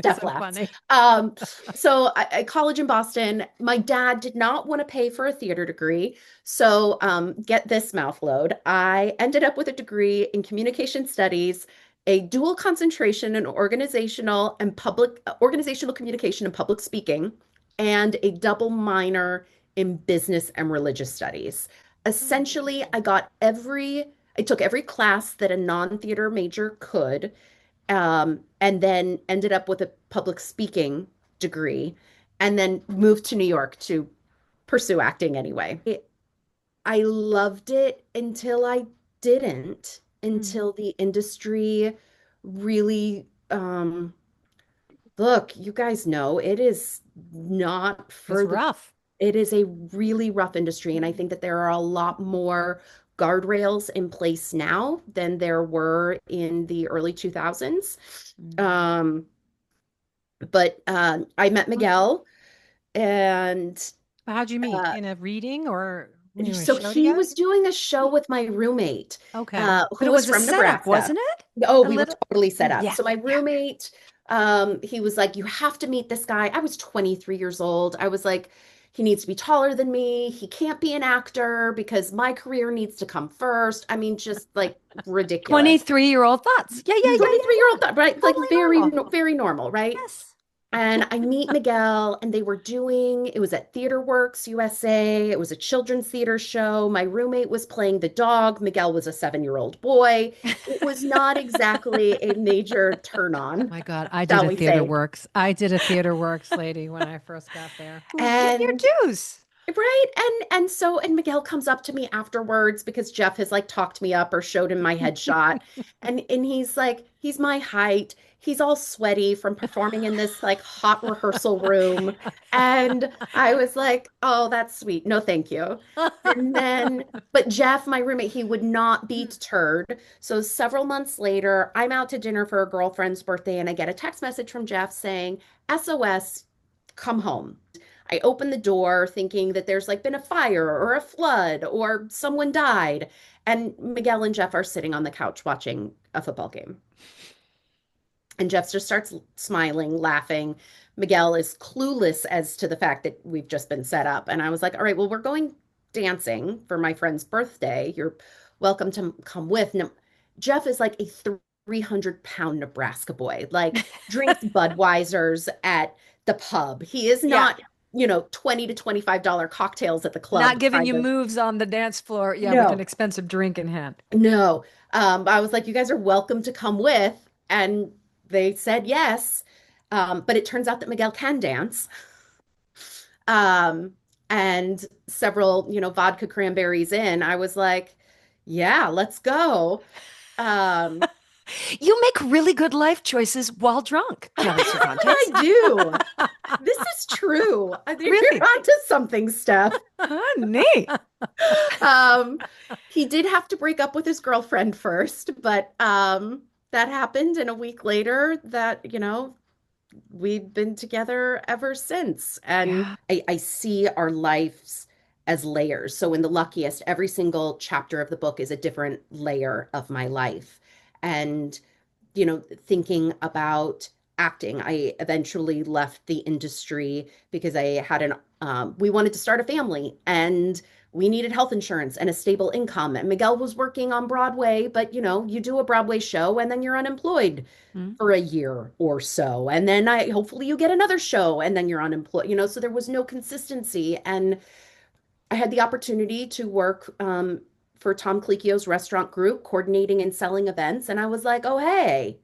Steph so laughs. funny. Um, so college in Boston, my dad did not want to pay for a theater degree. So, get this mouthload. I ended up with a degree in communication studies, a dual concentration in organizational communication and public speaking, and a double minor in business and religious studies. Essentially, I took every class that a non-theater major could, and then ended up with a public speaking degree, and then moved to New York to pursue acting anyway. I loved it until I didn't. Mm. until the industry really, look, you guys know it is not It's for the, rough. it is a really rough industry. And I Mm. think that there are a lot more guardrails in place now than there were in the early 2000s. Mm. Um, but I met Miguel and How'd you meet? uh, In a reading or when you were a so show he together? was doing a show with my roommate, Okay. But who it was was a from setup, Nebraska. wasn't it? Oh, A we were little. totally set up. Yeah. So my Yeah. roommate, he was like, "You have to meet this guy." I was 23 years old. I was like, "He needs to be taller than me. He can't be an actor because my career needs to come first." I mean, just like ridiculous. 23-year-old thoughts. Yeah, yeah, yeah, yeah, 23-year-old, yeah. right? Like Totally very, normal. very normal, right? Yes. And I meet Miguel, and they were doing, it was at Theater Works USA. It was a children's theater show. My roommate was playing the dog. Miguel was a 7-year-old boy. It was not exactly a major turn on, My God, I did shall a we theater say. works. I did a theater works lady when I first got there. Whew. Get your And dues. right. And Miguel comes up to me afterwards because Jeff has like talked me up or showed him my headshot. And he's like, he's my height. He's all sweaty from performing in this like hot rehearsal room. And I was like, oh, that's sweet. No, thank you. And then, but Jeff, my roommate, he would not be deterred. So several months later, I'm out to dinner for a girlfriend's birthday, and I get a text message from Jeff saying, SOS, come home. I open the door thinking that there's like been a fire or a flood or someone died. And Miguel and Jeff are sitting on the couch watching a football game. And Jeff just starts smiling, laughing. Miguel is clueless as to the fact that we've just been set up. And I was like, all right, well, we're going dancing for my friend's birthday. You're welcome to come with. No, Jeff is like a 300-pound Nebraska boy, like drinks Budweiser's at the pub. He is Yeah. not, $20 to $25 cocktails at the Not club giving kind you of. moves on the dance floor. Yeah, with an No, expensive drink in hand. no. I was like, you guys are welcome to come with. And they said yes. But it turns out that Miguel can dance. Um, and several, vodka cranberries in, I was like, yeah, let's go. Um, You make really good life choices while drunk, Kelly I Cervantes. do. This is true. I think you're Really? onto something, Steph. Neat. Um, he did have to break up with his girlfriend first, but that happened, and a week later, we've been together ever since. And Yeah. I see our lives as layers. So in The Luckiest, every single chapter of the book is a different layer of my life. And thinking about acting. I eventually left the industry because I had we wanted to start a family and we needed health insurance and a stable income. And Miguel was working on Broadway, but you do a Broadway show and then you're unemployed Mm. for a year or so. And then hopefully you get another show and then you're unemployed, so there was no consistency. And I had the opportunity to work for Tom Colicchio's restaurant group, coordinating and selling events. And I was like, oh, hey,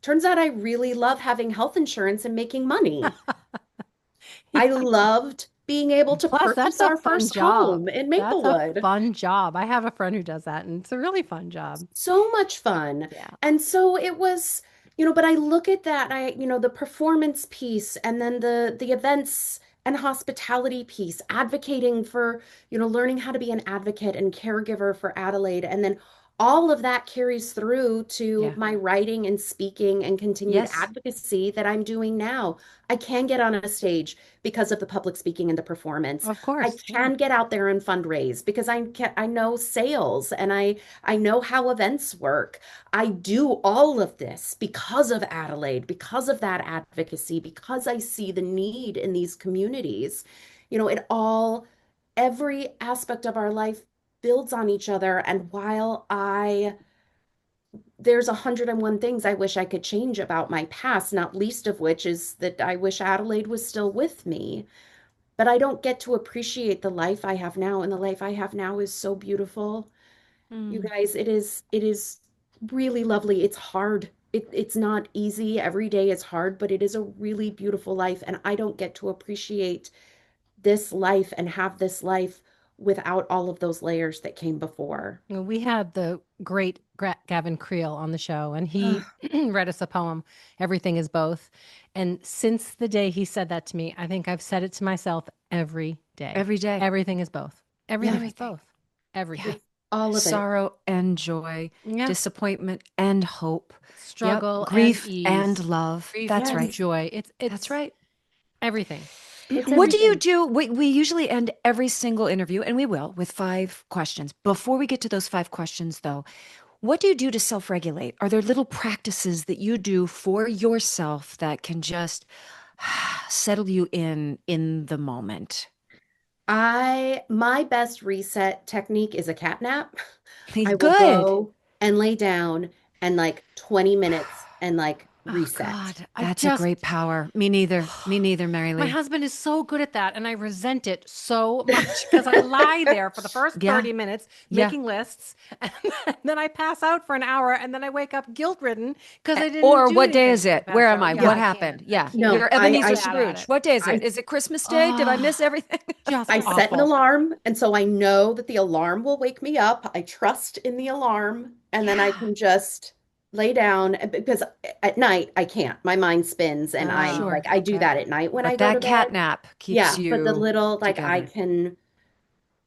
turns out I really love having health insurance and making money. I loved being able to Plus, that's purchase a our fun first job. home in That's a Maplewood. fun job. I have a friend who does that, and it's a really fun job. So much fun. Yeah. And so it was, but I look at that, the performance piece and then the events and hospitality piece, advocating for, learning how to be an advocate and caregiver for Adelaide. And then all of that carries through to Yeah. my writing and speaking and continued Yes. advocacy that I'm doing now. I can get on a stage because of the public speaking and the performance. Of I course. Yeah. can get out there and fundraise because I know sales and I know how events work. I do all of this because of Adelaide, because of that advocacy, because I see the need in these communities. It all, every aspect of our life builds on each other. And while there's 101 things I wish I could change about my past, not least of which is that I wish Adelaide was still with me. But I don't get to appreciate the life I have now. And the life I have now is so beautiful. You Mm. guys, it is really lovely. It's hard. It's not easy. Every day is hard, but it is a really beautiful life. And I don't get to appreciate this life and have this life without all of those layers that came before. You know, we had the great Gavin Creel on the show, and he read us a poem, Everything is Both. And since the day he said that to me, I think I've said it to myself every day. Every day. Everything is both. Everything is Everything. both. Yeah. Everything. It's all of it. Sorrow and joy, Yeah. disappointment and hope. Yep. Struggle and Grief and ease. love. Grief That's and right. Yes, joy. That's It's right. everything. it's What do you everything. do? We usually end every single interview, and we will, with 5 questions. Before we get to those 5 questions, though, what do you do to self-regulate? Are there little practices that you do for yourself that can just settle you in the moment? My best reset technique is a cat nap. I will Good. go and lay down and like 20 minutes and like Oh reset. God, I that's a just great power. Me neither. Me neither, Mary My Lee. husband is so good at that, and I resent it so much because I lie there for the first Yeah, 30 minutes yeah. making lists, and then I pass out for an hour, and then I wake up guilt-ridden because I didn't Or do what day anything is since I it? Where passed am out. I? Yeah, What I can't. happened? I Yeah, can't. No, you're I'm Ebenezer so bad at Scrooge. it. What day is it? I Is it Christmas Day? Did I miss Oh, everything? just I set an awful. alarm, and so I know that the alarm will wake me up. I trust in the alarm, and then I Yeah, can just lay down because at night I can't. My mind spins, and I'm uh, like, Sure. I do Okay. that at night when I but go to that cat bed. nap keeps Yeah, but the you little like I together. can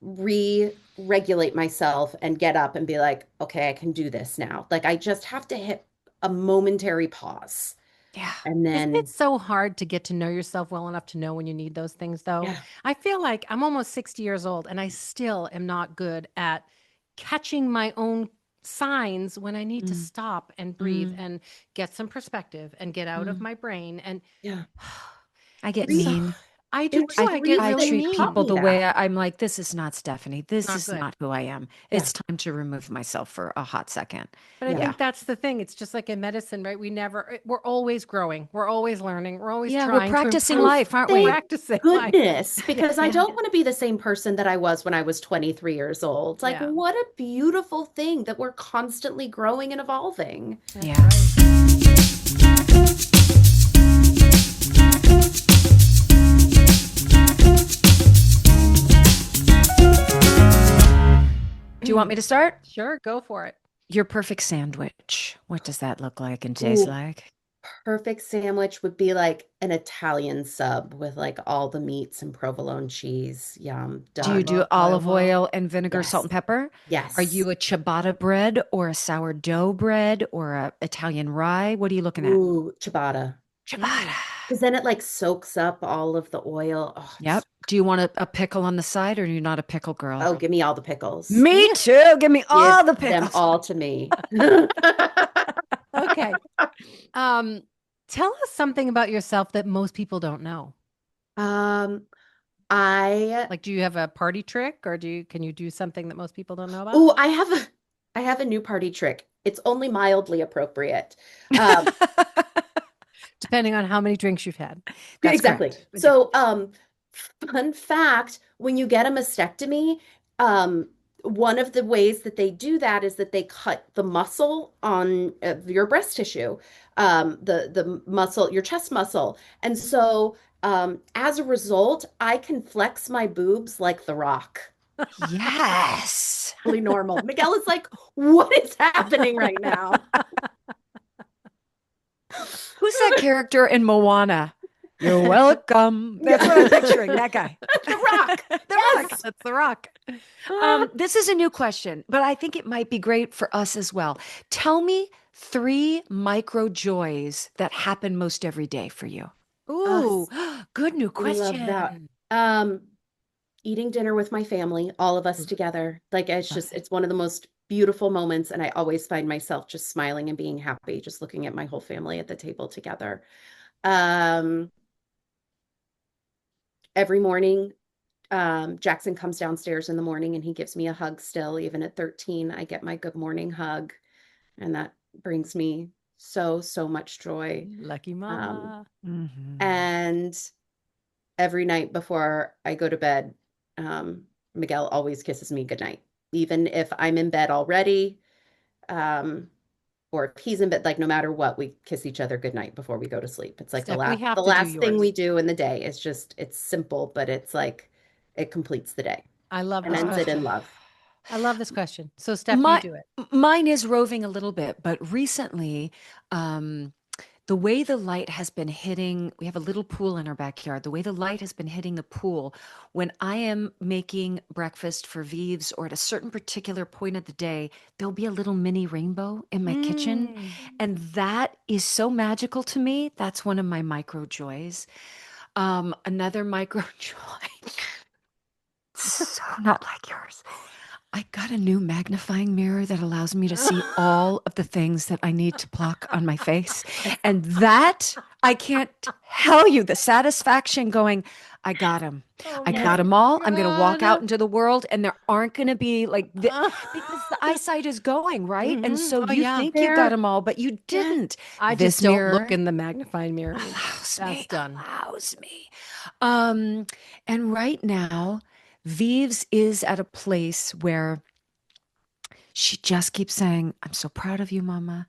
re-regulate myself and get up and be like, okay, I can do this now. Like I just have to hit a momentary pause, Yeah. and Isn't it then so hard to get to know yourself well enough to know when you need those things, though? yeah. I feel like I'm almost 60 years old and I still am not good at catching my own signs when I need to Mm, stop and breathe mm, and get some perspective and get out of mm. my brain. And Yeah. I get it's so, mean. I do It was too. I get Reese I that really treat mean. taught people me the way that. I'm like, this is not Stephanie. This Not is good. not who I am. Yeah. It's time to remove myself for a hot second. But I Yeah. Yeah. think that's the thing. It's just like in medicine, right? We're always growing. We're always learning. We're always Yeah, we're trying to practicing And improve. life, aren't We're we? thank practicing life. goodness, because I Yeah. don't want to be the same person that I was when I was 23 years old. Like, Yeah, what a beautiful thing that we're constantly growing and evolving. that's Yeah. right. Do you want me to start? Sure, go for it. Your perfect sandwich. What does that look like and taste Ooh, like? perfect sandwich would be like an Italian sub with like all the meats and provolone cheese. Yum, Do you I do done. love olive provo. oil and vinegar, salt, Yes. and pepper? Are Yes. you a ciabatta bread or a sourdough bread or a Italian rye? What are you looking at? Ooh, ciabatta. Mm. Ciabatta. Because then it like soaks up all of the oil. Oh, Yep. Do you want a pickle on the side or are you not a pickle girl? oh, give me all the pickles. Me too. Give me Give all the them pickles. all to me. Okay. Um, Tell us something about yourself that most people don't know. Um, I Like, do you have a party trick or can you do something that most people don't know about? oh, I have a new party trick. It's only mildly appropriate. Um, Depending on how many drinks you've had. That's exactly. correct. Yeah. So, fun fact, when you get a mastectomy, um, one of the ways that they do that is that they cut the muscle on your breast tissue, the muscle, your chest muscle. And so, as a result, I can flex my boobs like The Rock. Yes. Really normal. Miguel is like, what is happening right now? Who's that character in Moana? You're welcome. That's what I'm picturing. That guy. The Rock. The Rock. Yes. That's the rock. This is a new question, but I think it might be great for us as well. Tell me 3 micro joys that happen most every day for you. Ooh, Us. good new Love that. question. Um, Eating dinner with my family, all of us Ooh, together. Like love it. it's one of the most beautiful moments. And I always find myself just smiling and being happy, just looking at my whole family at the table together. Um, every morning, Jackson comes downstairs in the morning and he gives me a hug still. Even at 13, I get my good morning hug. And that brings me so much joy. Lucky Um, mama. Mhm. and every night before I go to bed, Miguel always kisses me goodnight. Even if I'm in bed already, um, or if he's in bed, like no matter what, we kiss each other goodnight before we go to sleep. It's like Steph, we the have to do last thing yours. we do in the day. It's just it's simple, but it's like it completes the day. I love and this ends it in question. love. I love this question. So, Steph, you My do it. mine is roving a little bit, but recently, um, the way the light has been hitting, we have a little pool in our backyard. The way the light has been hitting the pool, when I am making breakfast for Vives or at a certain particular point of the day, there'll be a little mini rainbow in my kitchen. Mm. And that is so magical to me. That's one of my micro joys. Another micro joy, so not like yours. I got a new magnifying mirror that allows me to see all of the things that I need to block on my face. And that, I can't tell you the satisfaction going, I got them. Oh I Yeah. got my them all. I'm going to walk out God. into the world and there aren't going to be because the eyesight is going, right? And so Oh you yeah. think you got There, them all, but you yeah. didn't. I just This don't look mirror in the magnifying mirror anymore. allows That's me, done. allows me. Um, and right now, Vives is at a place where she just keeps saying, I'm so proud of you, Mama.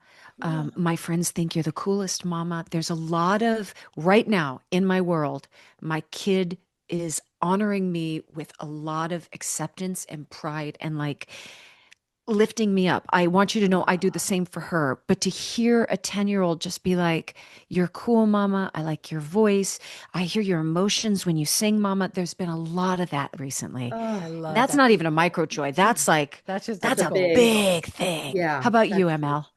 My friends think you're the coolest, Mama. There's a lot of, right now in my world, my kid is honoring me with a lot of acceptance and pride and like lifting me up. I want you to know I do the Ah. same for her. But to hear a 10-year-old just be like, You're cool, Mama. I like your voice. I hear your emotions when you sing, Mama. There's been a lot of that recently. Oh, I And love that's that. not even a micro joy. That's like, That's just a that's that's a a gold. big, big thing. How yeah, about you, that's huge. ML?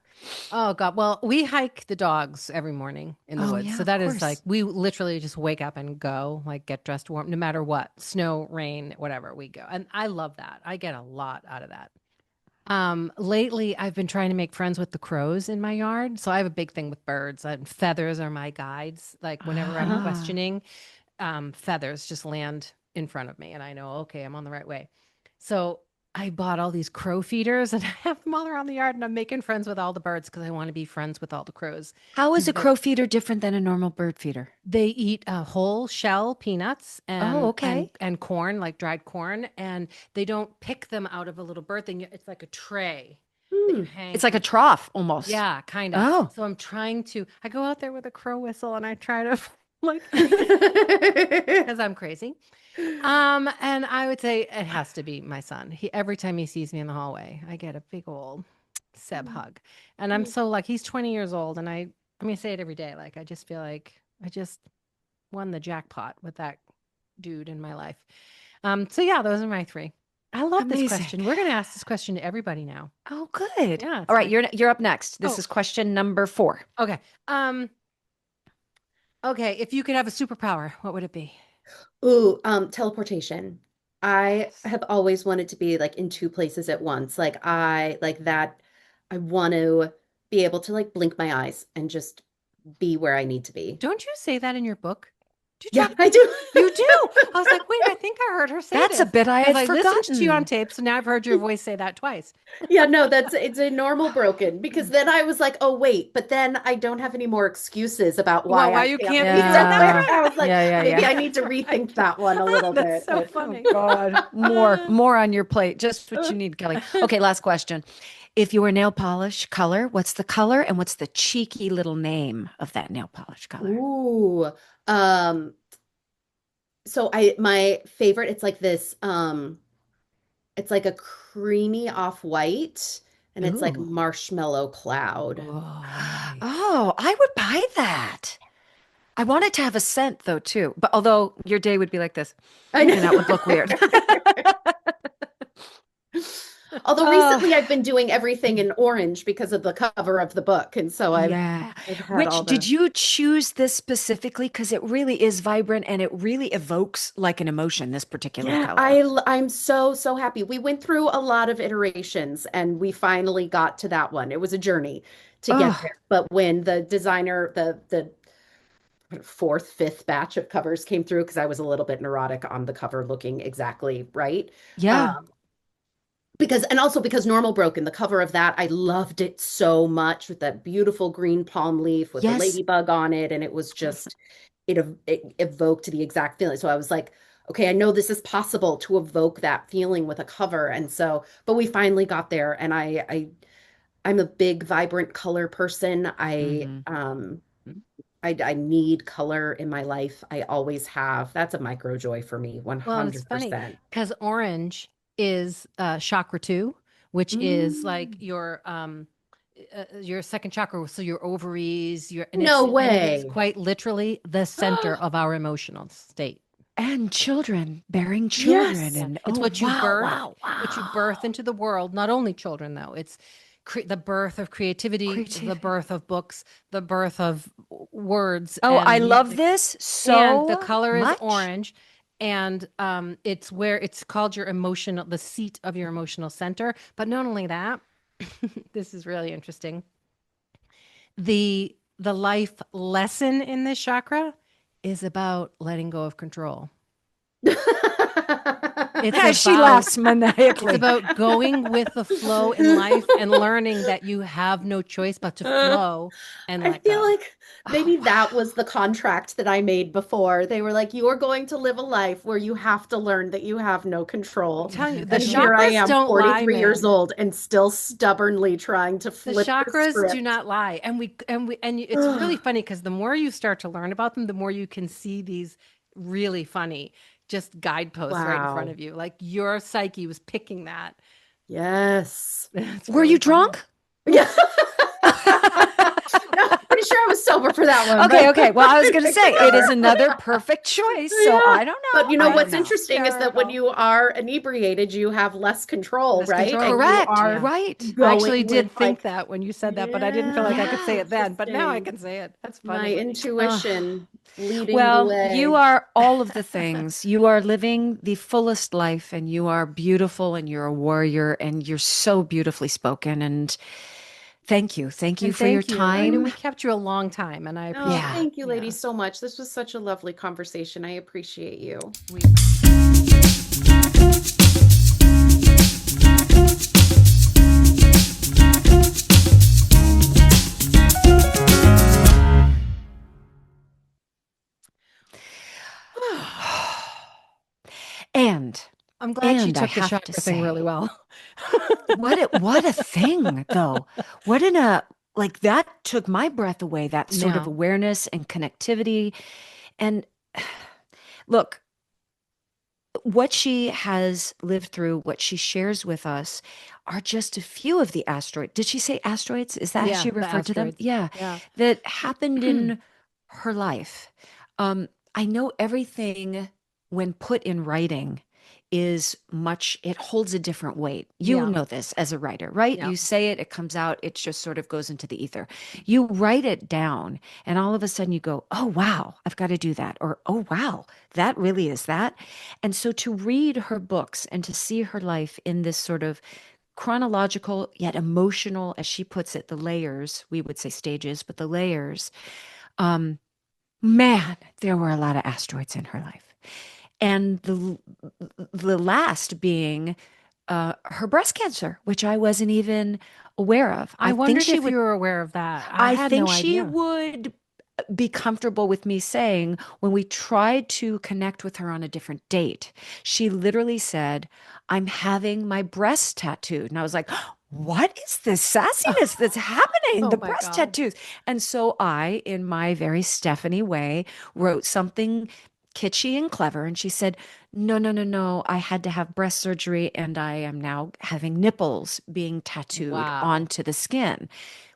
Oh God. Well, we hike the dogs every morning in the Oh, woods. yeah, So of that is like course. we literally just wake up and go, like get dressed warm, no matter what, snow, rain, whatever, we go. And I love that. I get a lot out of that. Lately I've been trying to make friends with the crows in my yard. So I have a big thing with birds and feathers are my guides. Like whenever I'm Ah, questioning, feathers just land in front of me and I know, okay, I'm on the right way. So I bought all these crow feeders and I have them all around the yard and I'm making friends with all the birds because I want to be friends with all the crows how is because a crow feeder different than a normal bird feeder? they eat a whole shell peanuts Oh, and okay. corn, like dried corn, and they don't pick them out of a little bird thing. It's like a tray that you Hmm. hang It's like from a the tree. trough almost. Yeah, kind of. Oh, So I'm trying to I go out there with a crow whistle and I try to like because I'm crazy. And I would say it has to be my son. He every time he sees me in the hallway, I get a big old Seb hug. And I'm so like he's 20 years old and I mean I say it every day. Like I just feel like I just won the jackpot with that dude in my life. So yeah, those are my three. I love this amazing. question. We're gonna ask this question to everybody now. Oh, good. Yeah, All it's right, my you're up next. This oh, is question number 4. okay. Okay, if you could have a superpower, what would it be? Ooh, teleportation. I have always wanted to be like in two places at once. Like I like that. I want to be able to like blink my eyes and just be where I need to be. Don't you say that in your book? Do you Yeah, talk I about do. you do? I was like, wait, I think I heard her say That's a this bit I because had I listened to you on forgotten. tape, so now I've heard your voice say that twice. Yeah, no, that's it's a normal broken because then I was like, oh wait, but then I don't have any more excuses about Well, why why I you can't can't be be so that's somewhere. Yeah. right. I was like, Yeah, yeah, maybe yeah. I need to Right. rethink that one a little That's bit. so But Oh funny. God. More on your plate. Just what you need, Kelly. Okay, last question. If you were nail polish color, what's the color and what's the cheeky little name of that nail polish color? ooh, um, so I my favorite, it's like this, it's like a creamy off-white, and it's like Ooh. marshmallow cloud. Oh, nice. Oh, I would buy that. I want it to have a scent though too. But although your day would be like this, I and that would look weird. know. Although Oh, recently I've been doing everything in orange because of the cover of the book, and so yeah. I've had Which all did the you choose this specifically? Because it really is vibrant and it really evokes like an emotion, this particular yeah, color. I'm so happy. We went through a lot of iterations and we finally got to that one. It was a journey to get Oh, there. But when the designer, the fourth, fifth batch of covers came through, because I was a little bit neurotic on the cover looking exactly right. yeah. Um, because and also because Normal Broken, the cover of that, I loved it so much with that beautiful green palm leaf with the Yes. ladybug on it, and it was just it evoked the exact feeling. So I was like, okay, I know this is possible to evoke that feeling with a cover, and so, but we finally got there, and I'm a big vibrant color person. Hmm. I need color in my life. I always have. That's a micro joy for me, Well, and it's funny 100%. because orange is chakra two, which is like Mm, your second chakra, so your ovaries, your no and it is way. quite literally the center of our emotional state. And children, bearing children. Yes. Yeah, And it's oh, wow, wow, what you birth wow. into the world. Not only children, though. It's the birth of creativity, the Creativity. birth of books, the birth of words Oh, I and love music, this and the so color is much. orange. And it's where it's called your emotional, the seat of your emotional center. But not only that, this is really interesting. The life lesson in this chakra is about letting go of control. It's She about laughs It's maniacally. about going with the flow in life and learning that you have no choice but to flow and I let feel go. like Oh, maybe that wow. was the contract that I made before. They were like, you are going to live a life where you have to learn that you have no I'm control. telling you, the And here I chakras am, don't lie, 43 years man. old, and still stubbornly trying to The flip the chakras do script. not lie. It's really funny because the more you start to learn about them, the more you can see these really funny just guideposts right in front Wow. of you. Like your psyche was picking that. Yes. It's Were really you funny. drunk? Yeah. No, pretty sure I was sober for that one, Okay, but okay. Well, I was I going to picked the say it is color. another perfect choice. So Yeah. I don't But know. you know I what's don't know. interesting is that when Hysterical. you are inebriated, you have less control, Less right? control. And you Correct. Yeah. are Right. I going actually with did think like, that when you said that, but I didn't feel like I yeah, could say Yeah. it then. But now I interesting. can say it. That's My funny. intuition leading the Well, you way. are all of the things. You are living the fullest life and you are beautiful and you're a warrior and you're so beautifully spoken. And thank you. Thank you And for your thank you. I know time. we kept you a long time, and I Oh, appreciate Yeah. it. thank you, Yeah. ladies, so much. This was such a lovely conversation. I appreciate you. We And I'm glad she and I took the have to chakra thing really say, well. what a thing though. What in a like that took my breath away, that sort of Yeah. awareness and connectivity. And look, what she has lived through, what she shares with us, are just a few of the asteroids. Did she say asteroids? Is that how Yeah, she the referred to them? asteroids. Yeah, Yeah. that happened in her life. I know everything, when put in writing, is much, it holds a different weight. You Yeah. know this as a writer, right? Yeah. You say it, it comes out, it just sort of goes into the ether. You write it down, and all of a sudden you go, oh, wow, I've got to do that. Or, oh, wow, that really is that. And so to read her books and to see her life in this sort of chronological yet emotional, as she puts it, the layers, we would say stages, but the layers, um, man, there were a lot of asteroids in her life. And the last being her breast cancer, which I wasn't even aware of. I wondered if you were aware of that. I I had think no she idea. would be comfortable with me saying when we tried to connect with her on a different date, she literally said, I'm having my breast tattooed. And I was like, what is this sassiness that's happening? Oh The my breast God. tattoos. And so I, in my very Stephanie way, wrote something kitschy and clever. And she said, no, no, no, no. I had to have breast surgery and I am now having nipples being tattooed Wow. onto the skin,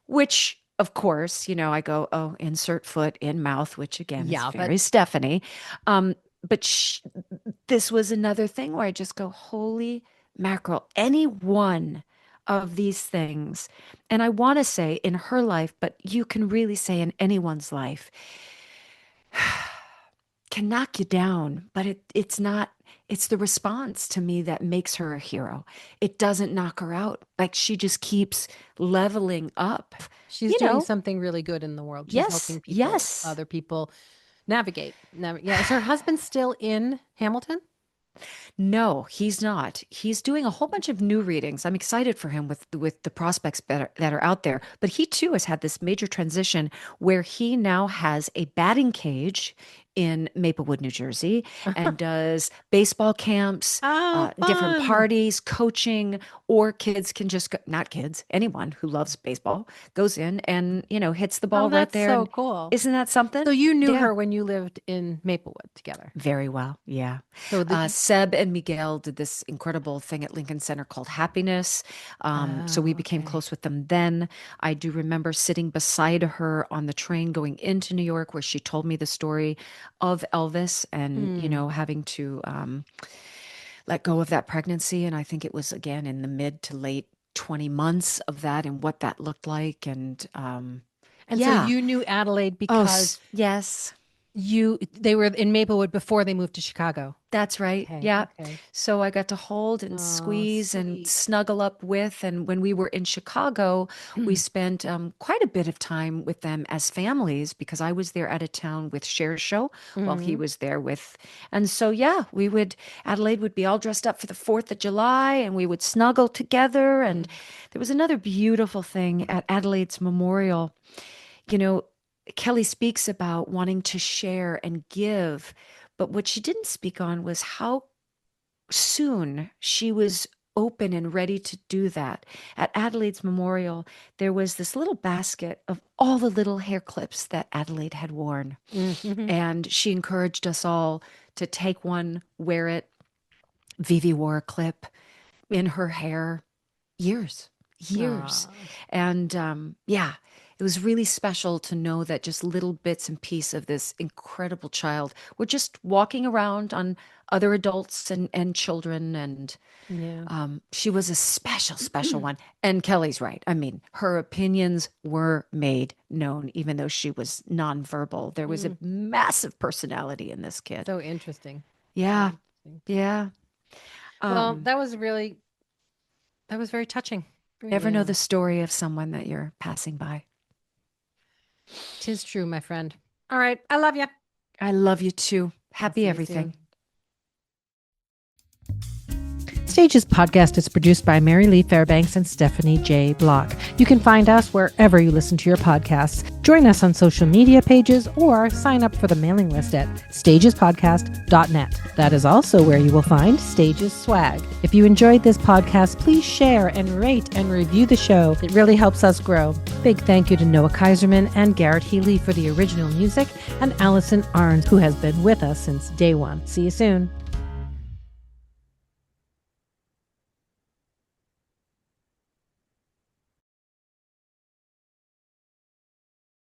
which of course, I go, oh, insert foot in mouth, which again is Yeah, but very Stephanie. Um, but this was another thing where I just go, holy mackerel, any one of these things. And I want to say in her life, but you can really say in anyone's life, can knock you down, but it's not, it's the response to me that makes her a hero. It doesn't knock her out. Like she just keeps leveling up, she's you doing know? something really good in the world. She's Yes, helping people, yes. other people navigate. Yeah. Is her husband still in Hamilton? No, he's not. He's doing a whole bunch of new readings. I'm excited for him with the prospects that are out there. But he too has had this major transition where he now has a batting cage in Maplewood, New Jersey, and does baseball camps, Oh, different fun. parties, coaching, or kids can just go, not kids, anyone who loves baseball goes in and, hits the Oh, ball right that's there. so And cool. isn't that something? So you knew Yeah. her when you lived in Maplewood together. Very well. Yeah. So Seb and Miguel did this incredible thing at Lincoln Center called Happiness. So we became okay. close with them then. I do remember sitting beside her on the train going into New York, where she told me the story of Elvis and, having to let go of that pregnancy. And I think it was again in the mid to late 20 months of that and what that looked like. And And so you knew Adelaide because yes. they were in Maplewood before they moved to Chicago. That's right. Okay, Yeah. okay. So I got to hold and squeeze and snuggle up with. And when we were in Chicago, we spent quite a bit of time with them as families because I was there out of town with Cher Show while he was there with. And so, yeah, Adelaide would be all dressed up for the 4th of July and we would snuggle together. And there was another beautiful thing at Adelaide's memorial. Kelly speaks about wanting to share and give, but what she didn't speak on was how soon she was open and ready to do that. At Adelaide's memorial, there was this little basket of all the little hair clips that Adelaide had worn. And she encouraged us all to take one, wear it. Vivi wore a clip in her hair years. And it was really special to know that just little bits and pieces of this incredible child were just walking around on other adults and children. And she was a special one. And Kelly's right. I mean, her opinions were made known, even though she was nonverbal. There was a massive personality in this kid. So interesting. Yeah. So interesting. Yeah. Well, that was very touching. Never know the story of someone that you're passing by. 'Tis true, my friend. All right. I love you. I love you too. Happy see you everything. Stages podcast is produced by Mary Lee Fairbanks and Stephanie J. Block. You can find us wherever you listen to your podcasts. Join us on social media pages or sign up for the mailing list at stagespodcast.net. That is also where you will find Stages swag. If you enjoyed this podcast, please share and rate and review the show. It really helps us grow. Big thank you to Noah Kaiserman and Garrett Healy for the original music, and Allison Arns, who has been with us since day one. See you soon.